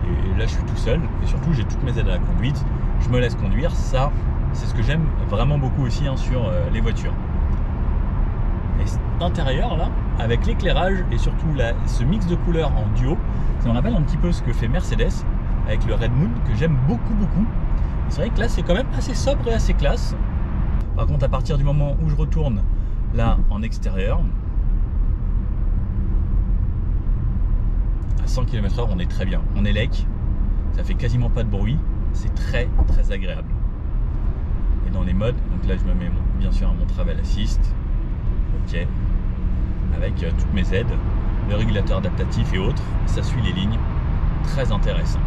Et là je suis tout seul et surtout j'ai toutes mes aides à la conduite, je me laisse conduire, ça c'est ce que j'aime vraiment beaucoup aussi sur les voitures. Et cet intérieur là, avec l'éclairage et surtout ce mix de couleurs en duo, ça me rappelle un petit peu ce que fait Mercedes avec le Red Moon que j'aime beaucoup. C'est vrai que là c'est quand même assez sobre et assez classe. Par contre à partir du moment où je retourne là en extérieur, 100 km/h on est très bien, on est lec, ça fait quasiment pas de bruit, c'est très agréable. Et dans les modes, donc là je me mets bien sûr mon Travel Assist, ok, avec toutes mes aides, le régulateur adaptatif et autres, ça suit les lignes, très intéressant.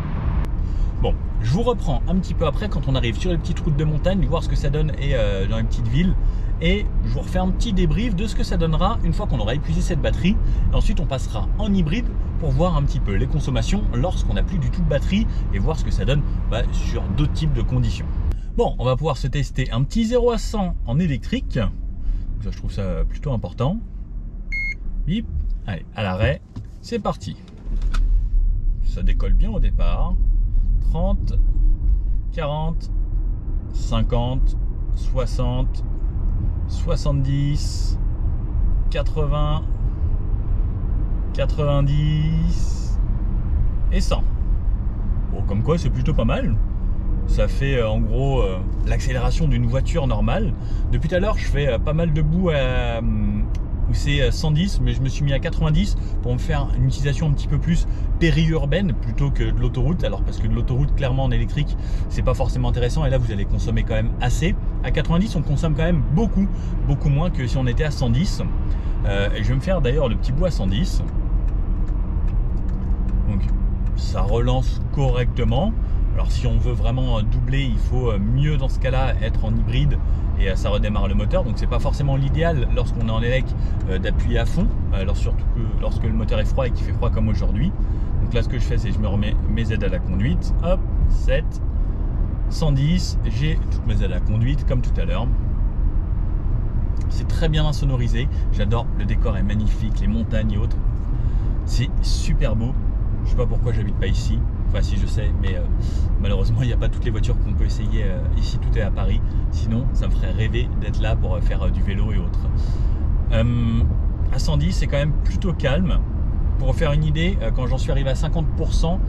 Bon, je vous reprends un petit peu après quand on arrive sur les petites routes de montagne, voir ce que ça donne et dans les petites villes. Et je vous refais un petit débrief de ce que ça donnera une fois qu'on aura épuisé cette batterie. Et ensuite, on passera en hybride pour voir un petit peu les consommations lorsqu'on n'a plus du tout de batterie et voir ce que ça donne sur d'autres types de conditions. Bon, on va pouvoir se tester un petit 0 à 100 en électrique. Donc ça, je trouve ça plutôt important. Bip, allez, à l'arrêt, c'est parti. Ça décolle bien au départ. 30, 40, 50, 60, 70, 80, 90 et 100. Bon, comme quoi c'est plutôt pas mal. Ça fait en gros l'accélération d'une voiture normale. Depuis tout à l'heure je fais pas mal de bouts où c'est 110, mais je me suis mis à 90 pour me faire une utilisation un petit peu plus périurbaine plutôt que de l'autoroute. Alors parce que de l'autoroute clairement en électrique c'est pas forcément intéressant et là vous allez consommer quand même assez. À 90 on consomme quand même beaucoup moins que si on était à 110. Et je vais me faire d'ailleurs le petit bout à 110. Donc ça relance correctement. Alors si on veut vraiment doubler, il faut mieux dans ce cas-là être en hybride et ça redémarre le moteur. Donc c'est pas forcément l'idéal lorsqu'on est en élec d'appuyer à fond, surtout que lorsque le moteur est froid et qu'il fait froid comme aujourd'hui. Donc là ce que je fais c'est que je me remets mes aides à la conduite, hop, 7, 110, j'ai toutes mes aides à la conduite comme tout à l'heure. C'est très bien insonorisé, j'adore, le décor est magnifique, les montagnes et autres, c'est super beau. Je sais pas pourquoi j'habite pas ici. Enfin si je sais, mais malheureusement il n'y a pas toutes les voitures qu'on peut essayer ici, tout est à Paris. Sinon ça me ferait rêver d'être là pour faire du vélo et autres. À 110 c'est quand même plutôt calme. Pour vous faire une idée, quand j'en suis arrivé à 50%,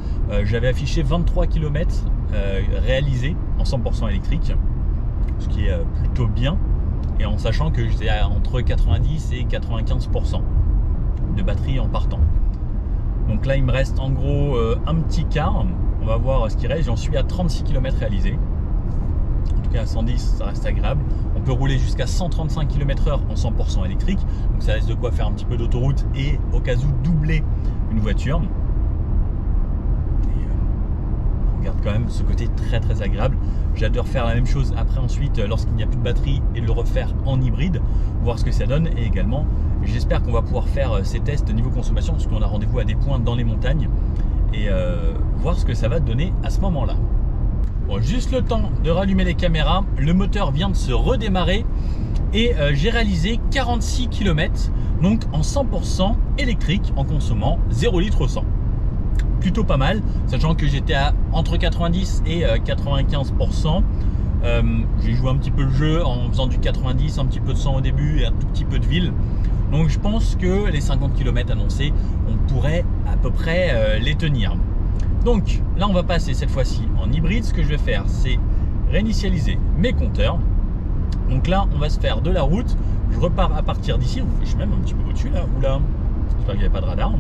j'avais affiché 23 km réalisés en 100% électrique. Ce qui est plutôt bien. Et en sachant que j'étais entre 90 et 95% de batterie en partant. Donc là il me reste en gros un petit quart. On va voir ce qui reste. J'en suis à 36 km réalisés. En tout cas à 110 ça reste agréable. On peut rouler jusqu'à 135 km/h en 100% électrique. Donc ça laisse de quoi faire un petit peu d'autoroute et au cas où doubler une voiture. On regarde quand même ce côté très agréable. J'adore faire la même chose après ensuite lorsqu'il n'y a plus de batterie et le refaire en hybride, voir ce que ça donne. Et également j'espère qu'on va pouvoir faire ces tests niveau consommation parce qu'on a rendez-vous à des points dans les montagnes et voir ce que ça va donner à ce moment-là. Bon, juste le temps de rallumer les caméras, le moteur vient de se redémarrer et j'ai réalisé 46 km, donc en 100% électrique en consommant 0 litre au 100. Plutôt pas mal, sachant que j'étais à entre 90 et 95%. J'ai joué un petit peu le jeu en faisant du 90, un petit peu de 100 au début et un tout petit peu de ville. Donc je pense que les 50 km annoncés, on pourrait à peu près les tenir. Donc là on va passer cette fois-ci en hybride. Ce que je vais faire c'est réinitialiser mes compteurs. Donc là on va se faire de la route. Je repars à partir d'ici. Je suis même un petit peu au-dessus là. Oula, j'espère qu'il n'y avait pas de radar.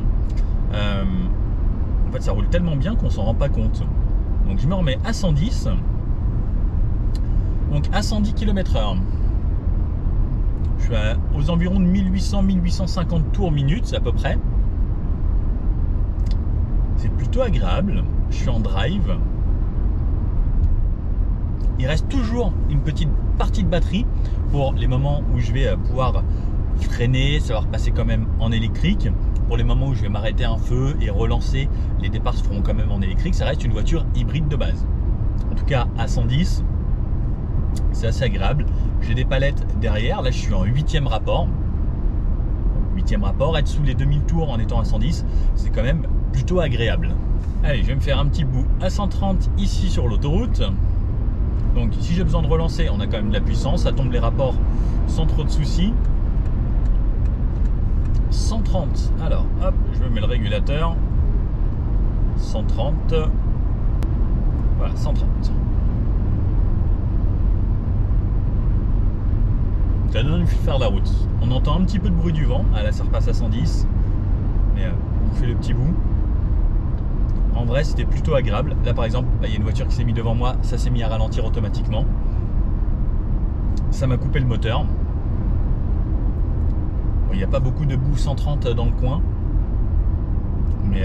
En fait ça roule tellement bien qu'on s'en rend pas compte. Donc je me remets à 110. Donc à 110 km/h. Je suis aux environs de 1800-1850 tours minute à peu près. C'est plutôt agréable. Je suis en drive. Il reste toujours une petite partie de batterie pour les moments où je vais pouvoir freiner, savoir passer quand même en électrique. Pour les moments où je vais m'arrêter un feu et relancer, les départs se feront quand même en électrique. Ça reste une voiture hybride de base. En tout cas à 110, c'est assez agréable. J'ai des palettes derrière. Là je suis en 8e rapport. 8e rapport, être sous les 2000 tours en étant à 110, c'est quand même plutôt agréable. Allez, je vais me faire un petit bout à 130 ici sur l'autoroute. Donc si j'ai besoin de relancer, on a quand même de la puissance, ça tombe les rapports sans trop de soucis. 130, alors hop, je me mets le régulateur. 130, voilà 130. Ça donne envie de faire la route. On entend un petit peu de bruit du vent. Ah là ça repasse à 110. Mais on fait le petit bout. En vrai c'était plutôt agréable. Là par exemple, il y a une voiture qui s'est mise devant moi. Ça s'est mis à ralentir automatiquement. Ça m'a coupé le moteur. Bon, il n'y a pas beaucoup de bout 130 dans le coin. Mais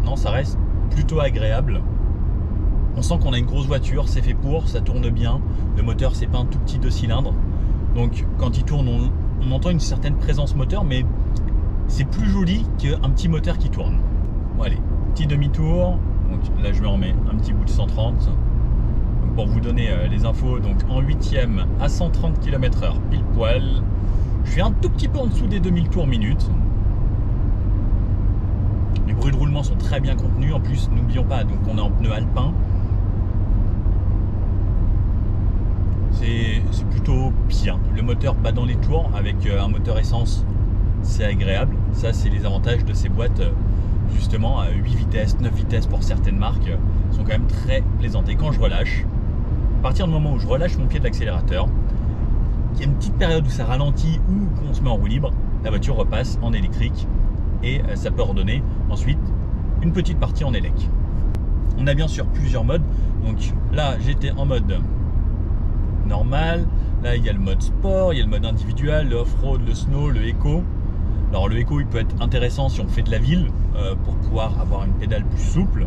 non, ça reste plutôt agréable. On sent qu'on a une grosse voiture. C'est fait pour, ça tourne bien. Le moteur c'est pas un tout petit 2 cylindres. Donc quand il tourne, on entend une certaine présence moteur, mais c'est plus joli qu'un petit moteur qui tourne. Bon allez, petit demi-tour. Donc là je me remets un petit bout de 130. Donc, pour vous donner les infos, donc en 8e à 130 km/h pile poil. Je suis un tout petit peu en dessous des 2000 tours minute. Les bruits de roulement sont très bien contenus. En plus, n'oublions pas, donc on est en pneu alpin. C'est plutôt bien. Le moteur bat dans les tours avec un moteur essence, c'est agréable. Ça, c'est les avantages de ces boîtes, justement, à 8 vitesses, 9 vitesses pour certaines marques, sont quand même très plaisantes. Et quand je relâche, à partir du moment où je relâche mon pied de l'accélérateur, il y a une petite période où ça ralentit ou qu'on se met en roue libre, la voiture repasse en électrique et ça peut redonner ensuite une petite partie en élec. On a bien sûr plusieurs modes. Donc là, j'étais en mode normal. Là il y a le mode sport, il y a le mode individuel, le off-road, le snow, le éco. Alors le éco il peut être intéressant si on fait de la ville pour pouvoir avoir une pédale plus souple.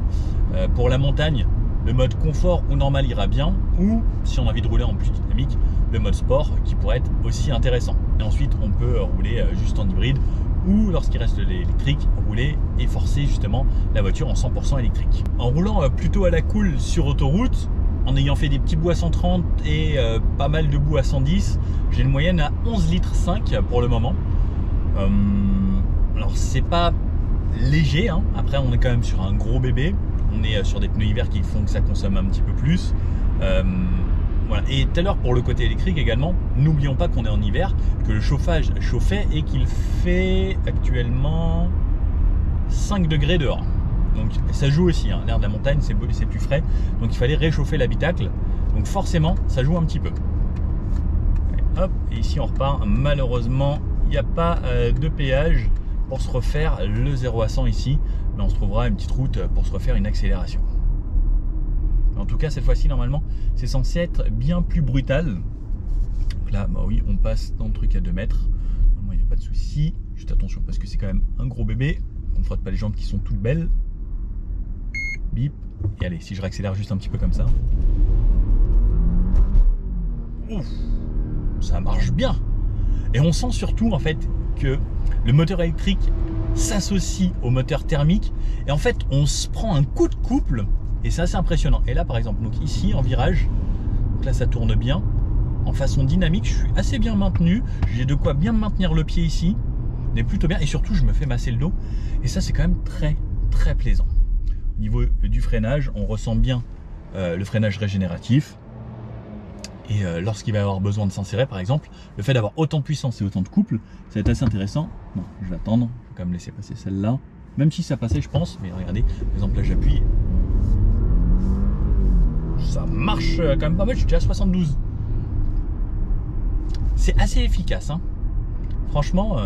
Pour la montagne, le mode confort ou normal ira bien, ou si on a envie de rouler en plus dynamique, le mode sport qui pourrait être aussi intéressant. Et ensuite on peut rouler juste en hybride, ou lorsqu'il reste de l'électrique, rouler et forcer justement la voiture en 100% électrique. En roulant plutôt à la cool sur autoroute, en ayant fait des petits bouts à 130 et pas mal de bouts à 110, j'ai une moyenne à 11,5 litres pour le moment. Alors c'est pas léger, hein. Après on est quand même sur un gros bébé, on est sur des pneus hiver qui font que ça consomme un petit peu plus. Voilà. Et tout à l'heure pour le côté électrique également, n'oublions pas qu'on est en hiver, que le chauffage chauffait et qu'il fait actuellement 5 degrés dehors. Donc ça joue aussi, hein. L'air de la montagne c'est plus frais, donc il fallait réchauffer l'habitacle, donc forcément ça joue un petit peu. Allez, hop, et ici on repart. Malheureusement il n'y a pas de péage, pour se refaire le 0 à 100 ici, mais on se trouvera une petite route pour se refaire une accélération. En tout cas, cette fois-ci, normalement, c'est censé être bien plus brutal. Donc là, bah oui, on passe dans le truc à 2 mètres. Normalement, il n'y a pas de souci. Juste attention parce que c'est quand même un gros bébé. On ne frotte pas les jantes qui sont toutes belles. Bip. Et allez, si je réaccélère juste un petit peu comme ça. Ouf, ça marche bien. Et on sent surtout en fait que le moteur électrique s'associe au moteur thermique. Et en fait, on se prend un coup de couple. Et c'est assez impressionnant. Et là, par exemple, donc ici, en virage, donc là, ça tourne bien. En façon dynamique, je suis assez bien maintenu. J'ai de quoi bien maintenir le pied ici. On est plutôt bien. Et surtout, je me fais masser le dos. Et ça, c'est quand même très, très plaisant. Au niveau du freinage, on ressent bien le freinage régénératif. Et lorsqu'il va y avoir besoin de s'insérer, par exemple, le fait d'avoir autant de puissance et autant de couple, ça va être assez intéressant. Non, je vais attendre. Je vais quand même laisser passer celle-là. Même si ça passait, je pense. Mais regardez, par exemple, là, j'appuie. Ça marche quand même pas mal, je suis déjà à 72. C'est assez efficace, hein. Franchement,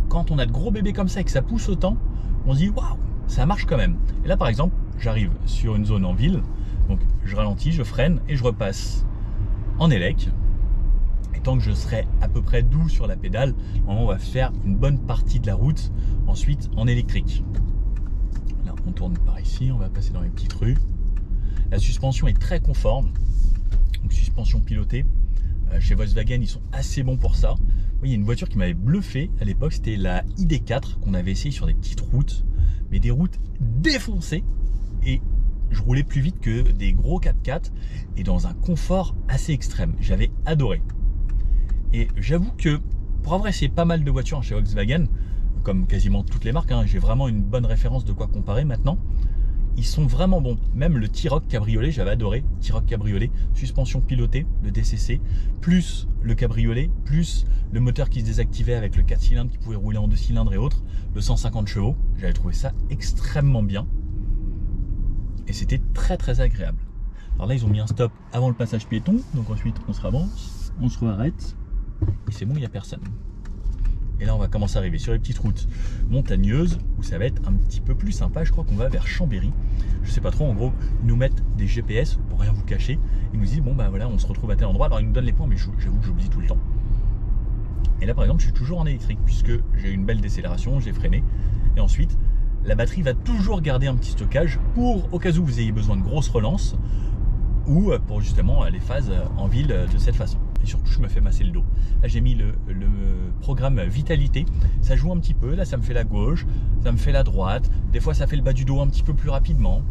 quand on a de gros bébés comme ça et que ça pousse autant, on se dit waouh, ça marche quand même. Et là par exemple, j'arrive sur une zone en ville, donc je ralentis, je freine et je repasse en élec. Et tant que je serai à peu près doux sur la pédale, on va faire une bonne partie de la route ensuite en électrique. Là on tourne par ici, on va passer dans les petites rues. La suspension est très conforme, donc suspension pilotée. Chez Volkswagen, ils sont assez bons pour ça. Oui, il y a une voiture qui m'avait bluffé à l'époque, c'était la ID4 qu'on avait essayé sur des petites routes, mais des routes défoncées. Et je roulais plus vite que des gros 4x4 et dans un confort assez extrême. J'avais adoré. Et j'avoue que pour avoir essayé pas mal de voitures chez Volkswagen, comme quasiment toutes les marques, hein, j'ai vraiment une bonne référence de quoi comparer maintenant. Ils sont vraiment bons. Même le T-Roc cabriolet, j'avais adoré. T-Roc cabriolet, suspension pilotée, le DCC, plus le cabriolet, plus le moteur qui se désactivait avec le 4 cylindres qui pouvait rouler en 2 cylindres et autres, le 150 chevaux. J'avais trouvé ça extrêmement bien. Et c'était très très agréable. Alors là, ils ont mis un stop avant le passage piéton. Donc ensuite, on se avance, on se arrête. Et c'est bon, il n'y a personne. Et là, on va commencer à arriver sur les petites routes montagneuses où ça va être un petit peu plus sympa. Je crois qu'on va vers Chambéry. Je sais pas trop. En gros, ils nous mettent des GPS pour rien vous cacher. Ils nous disent bon bah voilà, on se retrouve à tel endroit. Alors ils nous donnent les points, mais j'avoue que j'oublie tout le temps. Et là, par exemple, je suis toujours en électrique puisque j'ai eu une belle décélération, j'ai freiné. Et ensuite, la batterie va toujours garder un petit stockage pour au cas où vous ayez besoin de grosses relances ou pour justement les phases en ville de cette façon. Et surtout, je me fais masser le dos. Là, j'ai mis le programme Vitalité. Ça joue un petit peu. Là, ça me fait la gauche, ça me fait la droite. Des fois, ça fait le bas du dos un petit peu plus rapidement.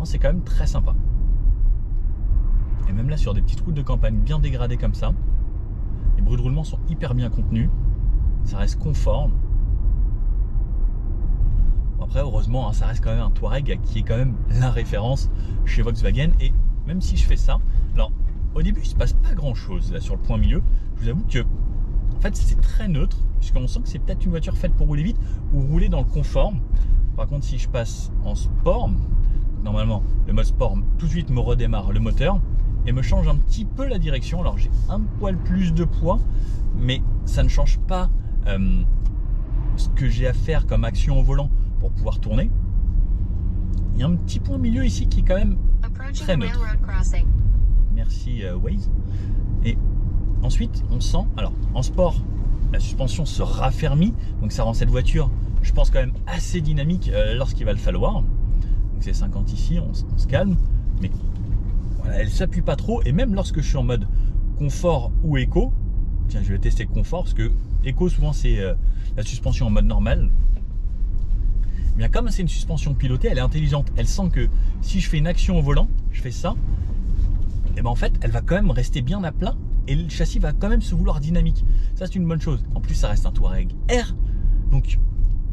C'est quand même très sympa. Et même là, sur des petites routes de campagne bien dégradées comme ça, les bruits de roulement sont hyper bien contenus. Ça reste conforme. Bon, après, heureusement, hein, ça reste quand même un Touareg qui est quand même la référence chez Volkswagen. Et même si je fais ça, alors au début il se passe pas grand chose là sur le point milieu. Je vous avoue que en fait c'est très neutre puisqu'on sent que c'est peut-être une voiture faite pour rouler vite ou rouler dans le confort. Par contre, si je passe en sport, normalement le mode sport tout de suite me redémarre le moteur et me change un petit peu la direction. Alors j'ai un poil plus de poids, mais ça ne change pas ce que j'ai à faire comme action au volant pour pouvoir tourner. Il y a un petit point milieu ici qui est quand même très neutre. Merci Waze. Et ensuite on sent, alors en sport la suspension se raffermit, donc ça rend cette voiture je pense quand même assez dynamique lorsqu'il va le falloir. Donc c'est 50 ici, on se calme, mais voilà, elle s'appuie pas trop. Et même lorsque je suis en mode confort ou éco, tiens je vais tester le confort parce que éco souvent c'est la suspension en mode normal. Eh bien comme c'est une suspension pilotée, elle est intelligente, elle sent que si je fais une action au volant, je fais ça, et ben en fait elle va quand même rester bien à plat et le châssis va quand même se vouloir dynamique. Ça c'est une bonne chose. En plus ça reste un Touareg R, donc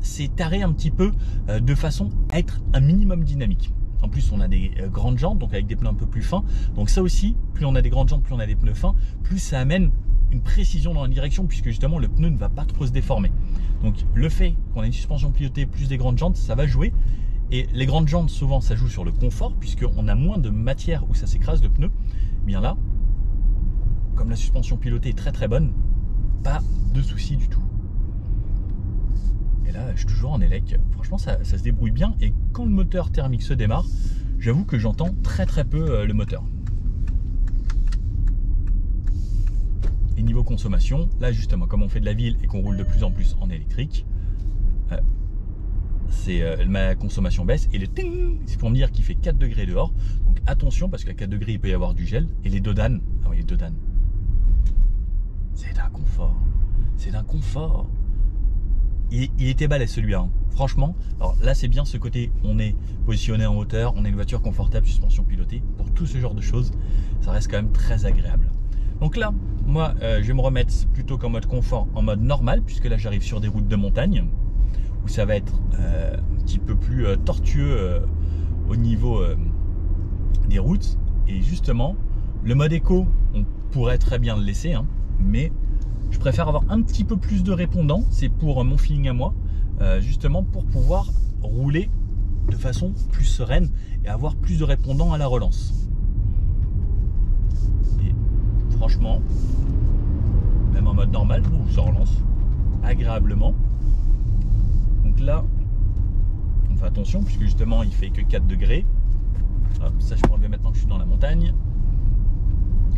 c'est taré un petit peu de façon à être un minimum dynamique. En plus on a des grandes jantes, donc avec des pneus un peu plus fins, donc ça aussi, plus on a des grandes jantes, plus on a des pneus fins, plus ça amène une précision dans la direction puisque justement le pneu ne va pas trop se déformer. Donc le fait qu'on ait une suspension pilotée plus des grandes jantes, ça va jouer. Et les grandes jantes, souvent, ça joue sur le confort, puisqu'on a moins de matière où ça s'écrase le pneu. Bien là, comme la suspension pilotée est très très bonne, pas de souci du tout. Et là, je suis toujours en élec. Franchement, ça se débrouille bien. Et quand le moteur thermique se démarre, j'avoue que j'entends très peu le moteur. Et niveau consommation, là justement, comme on fait de la ville et qu'on roule de plus en plus en électrique, ma consommation baisse. Et le ting, c'est pour me dire qu'il fait 4 degrés dehors. Donc attention, parce qu'à 4 degrés, il peut y avoir du gel. Et les dodanes, ah oui, les dodanes, c'est d'un confort. C'est d'un confort. Il était balèze celui-là, hein. Franchement. Alors là, c'est bien ce côté, on est positionné en hauteur, on a une voiture confortable, suspension pilotée. Pour tout ce genre de choses, ça reste quand même très agréable. Donc là, moi, je vais me remettre plutôt qu'en mode confort, en mode normal, puisque là, j'arrive sur des routes de montagne, où ça va être un petit peu plus tortueux au niveau des routes. Et justement, le mode éco, on pourrait très bien le laisser, hein, mais je préfère avoir un petit peu plus de répondants. C'est pour mon feeling à moi, justement pour pouvoir rouler de façon plus sereine et avoir plus de répondants à la relance. Et franchement, même en mode normal, ça relance agréablement. Donc là, on fait attention puisque justement il fait que 4 degrés. Hop, ça je peux enlever maintenant que je suis dans la montagne.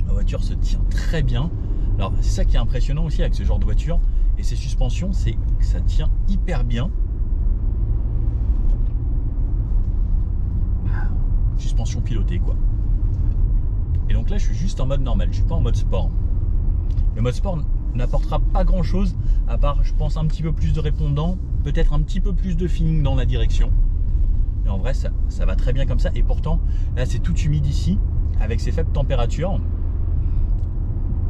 La voiture se tient très bien. Alors c'est ça qui est impressionnant aussi avec ce genre de voiture et ces suspensions, c'est que ça tient hyper bien. Suspension pilotée quoi. Et donc là je suis juste en mode normal, je suis pas en mode sport. Le mode sport n'apportera pas grand chose à part je pense un petit peu plus de répondants, peut-être un petit peu plus de feeling dans la direction. Et en vrai ça va très bien comme ça. Et pourtant là c'est tout humide ici avec ces faibles températures.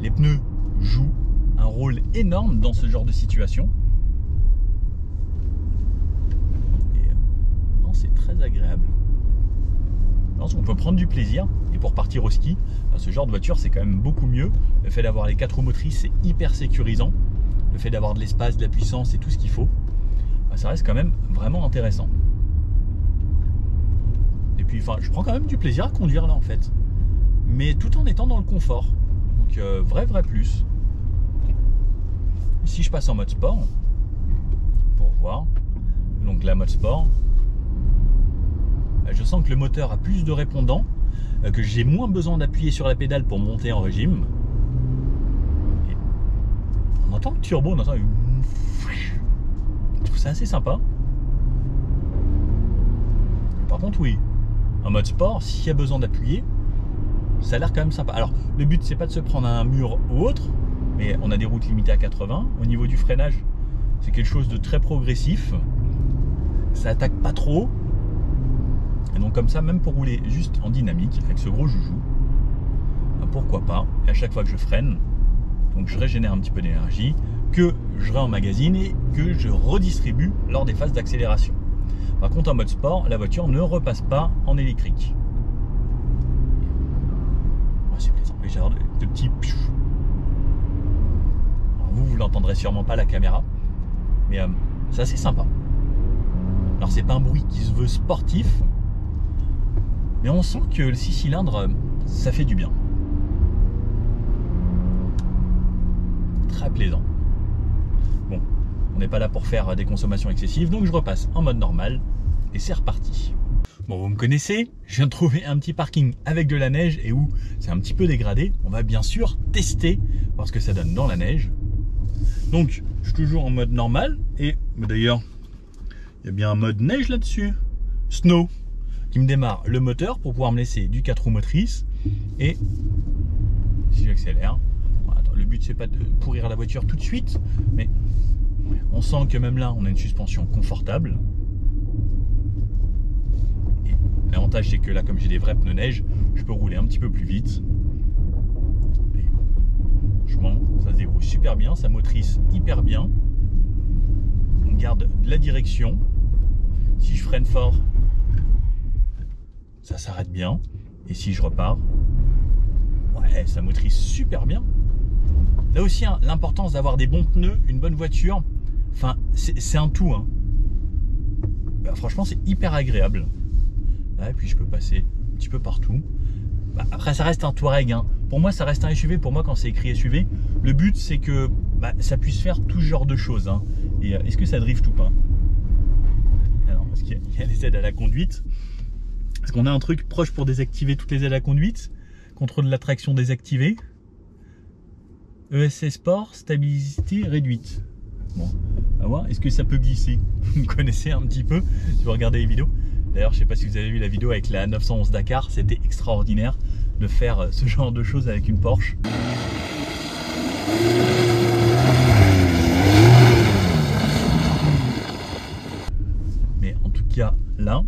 Les pneus jouent un rôle énorme dans ce genre de situation. Et non, c'est très agréable. Alors, on peut prendre du plaisir. Et pour partir au ski, ce genre de voiture, c'est quand même beaucoup mieux. Le fait d'avoir les 4 roues motrices, c'est hyper sécurisant. Le fait d'avoir de l'espace, de la puissance et tout ce qu'il faut, ça reste quand même vraiment intéressant. Et puis, enfin, je prends quand même du plaisir à conduire là en fait. Mais tout en étant dans le confort. Donc, vrai plus. Ici, je passe en mode sport pour voir. Donc, la mode sport, je sens que le moteur a plus de répondants, que j'ai moins besoin d'appuyer sur la pédale pour monter en régime. Et on entend le turbo, on entend. Je trouve ça assez sympa. Par contre, oui, en mode sport, s'il y a besoin d'appuyer, ça a l'air quand même sympa. Alors, le but, c'est pas de se prendre un mur ou autre, mais on a des routes limitées à 80. Au niveau du freinage, c'est quelque chose de très progressif. Ça attaque pas trop. Et donc comme ça, même pour rouler juste en dynamique, avec ce gros joujou, pourquoi pas. Et à chaque fois que je freine, donc je régénère un petit peu d'énergie, que je réemmagasine et que je redistribue lors des phases d'accélération. Par contre, en mode sport, la voiture ne repasse pas en électrique. C'est plaisant. J'ai de petits piou. Vous l'entendrez sûrement pas à la caméra, mais c'est assez sympa. Alors c'est pas un bruit qui se veut sportif, mais on sent que le 6 cylindres, ça fait du bien. Très plaisant. Bon, on n'est pas là pour faire des consommations excessives, donc je repasse en mode normal et c'est reparti. Bon, vous me connaissez, je viens de trouver un petit parking avec de la neige et où c'est un petit peu dégradé. On va bien sûr tester, voir ce que ça donne dans la neige. Donc, je suis toujours en mode normal et d'ailleurs, il y a bien un mode neige là-dessus, Snow, qui me démarre le moteur pour pouvoir me laisser du 4 roues motrices. Et si j'accélère, le but c'est pas de pourrir la voiture tout de suite, mais on sent que même là, on a une suspension confortable. L'avantage c'est que là, comme j'ai des vrais pneus neige, je peux rouler un petit peu plus vite. Et franchement, ça se débrouille super bien, ça motrice hyper bien. On garde de la direction. Si je freine fort, ça s'arrête bien. Et si je repars, ouais, ça motrice super bien. Là aussi, hein, l'importance d'avoir des bons pneus, une bonne voiture, enfin, c'est un tout. Hein. Bah, franchement, c'est hyper agréable. Et puis je peux passer un petit peu partout. Bah, après ça reste un Touareg, hein. Pour moi ça reste un SUV. Pour moi quand c'est écrit SUV, le but c'est que ça puisse faire tout genre de choses, hein. Et est-ce que ça drift ou pas? parce qu'il y a les aides à la conduite. Est-ce qu'on a un truc proche pour désactiver toutes les aides à la conduite? Contrôle de la traction désactivé. ESC Sport, stabilité réduite. Bon, à voir, est-ce que ça peut glisser? Vous me connaissez un petit peu si vous regardez les vidéos. D'ailleurs, je ne sais pas si vous avez vu la vidéo avec la 911 Dakar, c'était extraordinaire de faire ce genre de choses avec une Porsche. Mais en tout cas, là,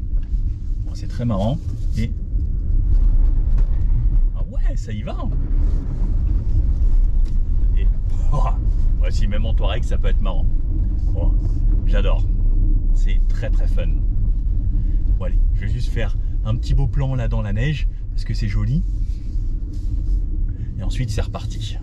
c'est très marrant. Et ah ouais, ça y va. Et voici même en Touareg, ça peut être marrant. Bon, j'adore. C'est très très fun. Bon allez, je vais juste faire un petit beau plan là dans la neige parce que c'est joli. Et ensuite c'est reparti.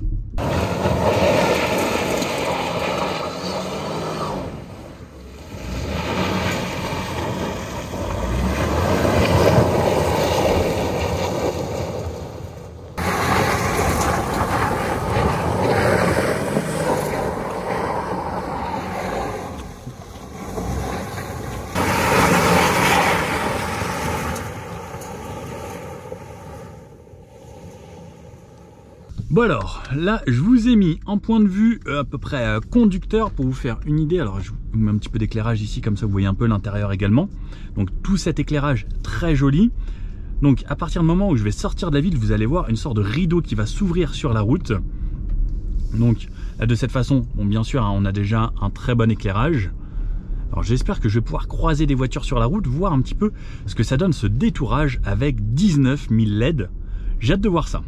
Bon alors, là je vous ai mis en point de vue à peu près conducteur pour vous faire une idée. Alors je vous mets un petit peu d'éclairage ici, comme ça vous voyez un peu l'intérieur également. Donc tout cet éclairage très joli. Donc à partir du moment où je vais sortir de la ville, vous allez voir une sorte de rideau qui va s'ouvrir sur la route. Donc de cette façon, bon bien sûr hein, on a déjà un très bon éclairage. Alors j'espère que je vais pouvoir croiser des voitures sur la route, voir un petit peu ce que ça donne ce détourage avec 19 000 LED. J'ai hâte de voir ça.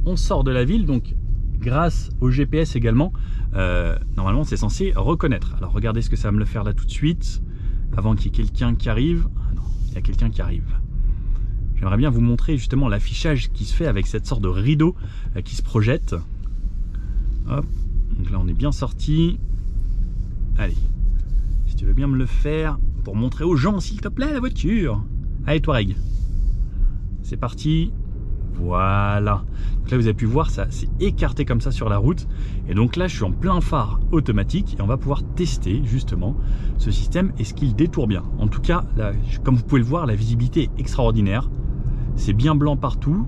On sort de la ville, donc grâce au GPS également, normalement c'est censé reconnaître. Alors regardez ce que ça va me le faire là tout de suite, avant qu'il y ait quelqu'un qui arrive. Ah non, il y a quelqu'un qui arrive. J'aimerais bien vous montrer justement l'affichage qui se fait avec cette sorte de rideau qui se projette. Hop, donc là on est bien sorti. Allez, si tu veux bien me le faire, pour montrer aux gens s'il te plaît la voiture. Allez Touareg, c'est parti. Voilà, donc là vous avez pu voir ça s'est écarté comme ça sur la route et donc là je suis en plein phare automatique et on va pouvoir tester justement ce système, est-ce qu'il détourne bien. En tout cas là, comme vous pouvez le voir, la visibilité est extraordinaire, c'est bien blanc partout.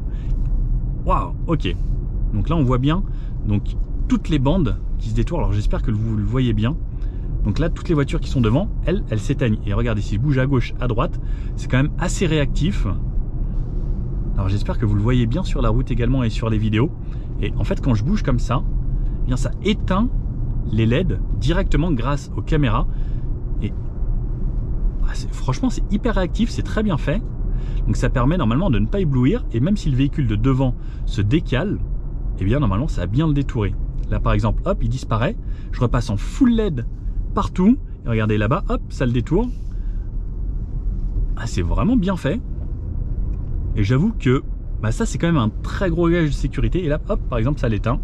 Waouh, ok, donc là on voit bien donc toutes les bandes qui se détournent. Alors j'espère que vous le voyez bien. Donc là toutes les voitures qui sont devant elles s'éteignent et regardez, si je bouge à gauche à droite c'est quand même assez réactif. Alors j'espère que vous le voyez bien sur la route également et sur les vidéos. Et en fait quand je bouge comme ça, eh bien ça éteint les LED directement grâce aux caméras. Et franchement c'est hyper réactif, c'est très bien fait. Donc ça permet normalement de ne pas éblouir. Et même si le véhicule de devant se décale, eh bien normalement ça va bien le détourer. Là par exemple, hop, il disparaît. Je repasse en full LED partout. Et regardez là-bas, hop, ça le détourne. Ah, c'est vraiment bien fait. Et j'avoue que ça c'est quand même un très gros gage de sécurité. Et là hop par exemple ça l'éteint,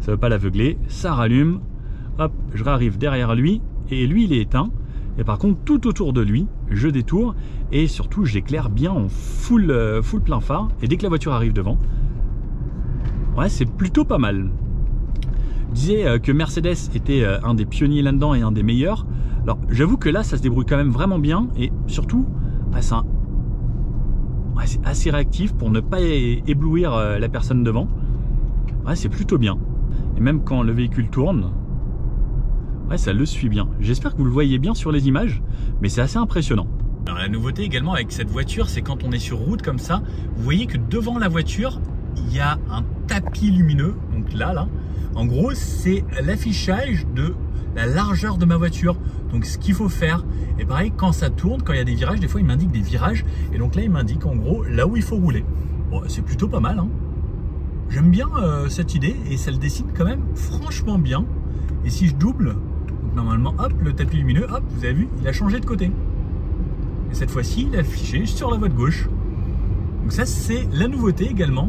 ça ne veut pas l'aveugler, ça rallume, hop je réarrive derrière lui et lui il est éteint. Et par contre tout autour de lui je détourne et surtout j'éclaire bien en full plein phare. Et dès que la voiture arrive devant, ouais c'est plutôt pas mal. Je disais que Mercedes était un des pionniers là-dedans et un des meilleurs. Alors j'avoue que là ça se débrouille quand même vraiment bien. Et surtout c'est assez réactif pour ne pas éblouir la personne devant. Ouais, c'est plutôt bien. Et même quand le véhicule tourne, ouais, ça le suit bien. J'espère que vous le voyez bien sur les images, mais c'est assez impressionnant. Alors, la nouveauté également avec cette voiture, c'est quand on est sur route comme ça, vous voyez que devant la voiture, il y a un tapis lumineux. Donc là, en gros, c'est l'affichage de la largeur de ma voiture. Donc ce qu'il faut faire, et pareil quand ça tourne, quand il y a des virages, des fois il m'indique des virages et donc là il m'indique en gros là où il faut rouler. Bon, c'est plutôt pas mal hein. J'aime bien cette idée et ça le dessine quand même franchement bien. Et si je double, donc normalement hop le tapis lumineux, hop vous avez vu il a changé de côté. Et cette fois-ci il est affiché sur la voie de gauche. Donc ça c'est la nouveauté également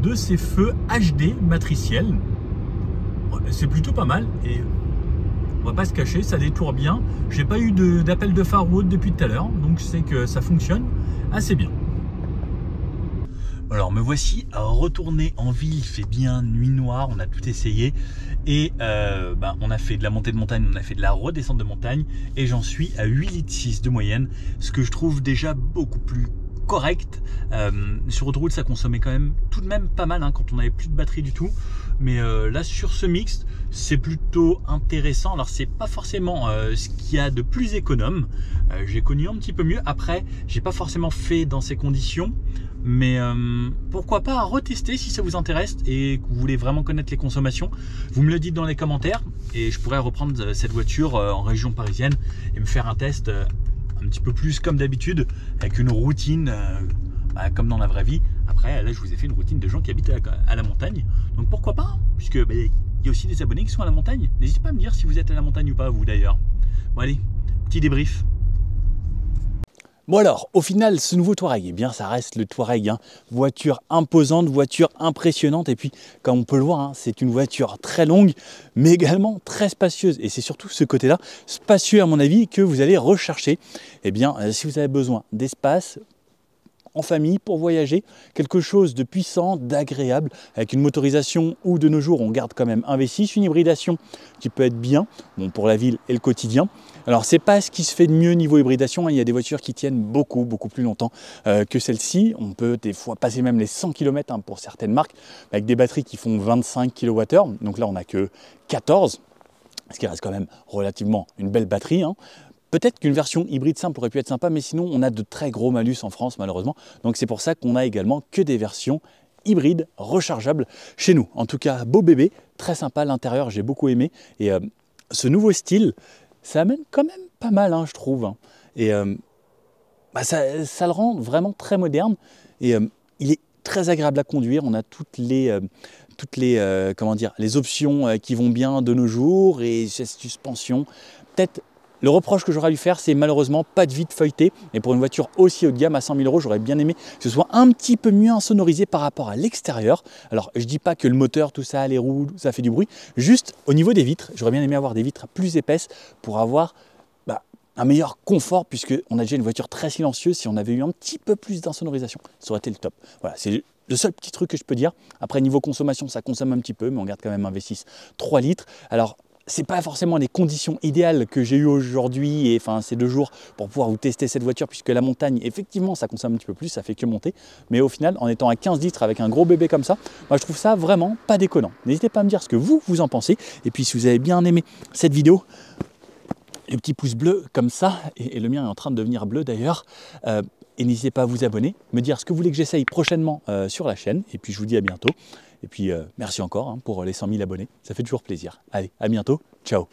de ces feux HD matriciels. Bon, c'est plutôt pas mal et on va pas se cacher, ça détourne bien. J'ai pas eu d'appel de phare ou autre depuis tout à l'heure, donc je sais que ça fonctionne assez bien. Alors me voici retourné en ville, il fait bien nuit noire, on a tout essayé et on a fait de la montée de montagne, on a fait de la redescente de montagne et j'en suis à 8,6 litres de moyenne, ce que je trouve déjà beaucoup plus correct. Sur autoroute ça consommait quand même tout de même pas mal quand on n'avait plus de batterie du tout, mais là sur ce mixte c'est plutôt intéressant. Alors c'est pas forcément ce qu'il y a de plus économe, j'ai connu un petit peu mieux, après j'ai pas forcément fait dans ces conditions, mais pourquoi pas retester si ça vous intéresse et que vous voulez vraiment connaître les consommations. Vous me le dites dans les commentaires et je pourrais reprendre cette voiture en région parisienne et me faire un test un petit peu plus comme d'habitude, avec une routine comme dans la vraie vie. Après là je vous ai fait une routine de gens qui habitent à la montagne, donc pourquoi pas, puisque il y a aussi des abonnés qui sont à la montagne. N'hésitez pas à me dire si vous êtes à la montagne ou pas, vous d'ailleurs. Bon allez, petit débrief. Bon alors, au final, ce nouveau Touareg, eh bien ça reste le Touareg, voiture imposante, voiture impressionnante, et puis comme on peut le voir, c'est une voiture très longue, mais également très spacieuse, et c'est surtout ce côté-là, spacieux à mon avis, que vous allez rechercher. Eh bien, si vous avez besoin d'espace, en famille, pour voyager, quelque chose de puissant, d'agréable, avec une motorisation où de nos jours on garde quand même un V6, une hybridation qui peut être bien, bon, pour la ville et le quotidien. Alors c'est pas ce qui se fait de mieux niveau hybridation, il y a des voitures qui tiennent beaucoup plus longtemps que celle-ci. On peut des fois passer même les 100 km pour certaines marques, avec des batteries qui font 25 kWh, donc là on n'a que 14, ce qui reste quand même relativement une belle batterie. Peut-être qu'une version hybride simple aurait pu être sympa, mais sinon on a de très gros malus en France malheureusement. Donc c'est pour ça qu'on a également que des versions hybrides rechargeables chez nous. En tout cas, beau bébé, très sympa, l'intérieur j'ai beaucoup aimé. Et ce nouveau style, ça amène quand même pas mal, je trouve. Et ça le rend vraiment très moderne. Et il est très agréable à conduire. On a toutes les options qui vont bien de nos jours, et cette suspension. Peut-être le reproche que j'aurais à lui faire, c'est malheureusement pas de vitre feuilletée. Et pour une voiture aussi haut de gamme à 100 000 €, j'aurais bien aimé que ce soit un petit peu mieux insonorisé par rapport à l'extérieur. Alors je dis pas que le moteur, tout ça, les roues, ça fait du bruit. Juste au niveau des vitres, j'aurais bien aimé avoir des vitres plus épaisses pour avoir un meilleur confort, puisqu'on a déjà une voiture très silencieuse. Si on avait eu un petit peu plus d'insonorisation, ça aurait été le top. Voilà, c'est le seul petit truc que je peux dire. Après, niveau consommation, ça consomme un petit peu, mais on garde quand même un V6 3 litres. Alors, c'est pas forcément les conditions idéales que j'ai eues aujourd'hui et ces 2 jours pour pouvoir vous tester cette voiture, puisque la montagne, effectivement, ça consomme un petit peu plus, ça fait que monter. Mais au final, en étant à 15 litres avec un gros bébé comme ça, moi je trouve ça vraiment pas déconnant. N'hésitez pas à me dire ce que vous en pensez. Et puis si vous avez bien aimé cette vidéo, le petit pouce bleu comme ça, et le mien est en train de devenir bleu d'ailleurs. Et n'hésitez pas à vous abonner, me dire ce que vous voulez que j'essaye prochainement sur la chaîne. Et puis je vous dis à bientôt. Et puis merci encore pour les 100 000 abonnés, ça fait toujours plaisir. Allez, à bientôt, ciao.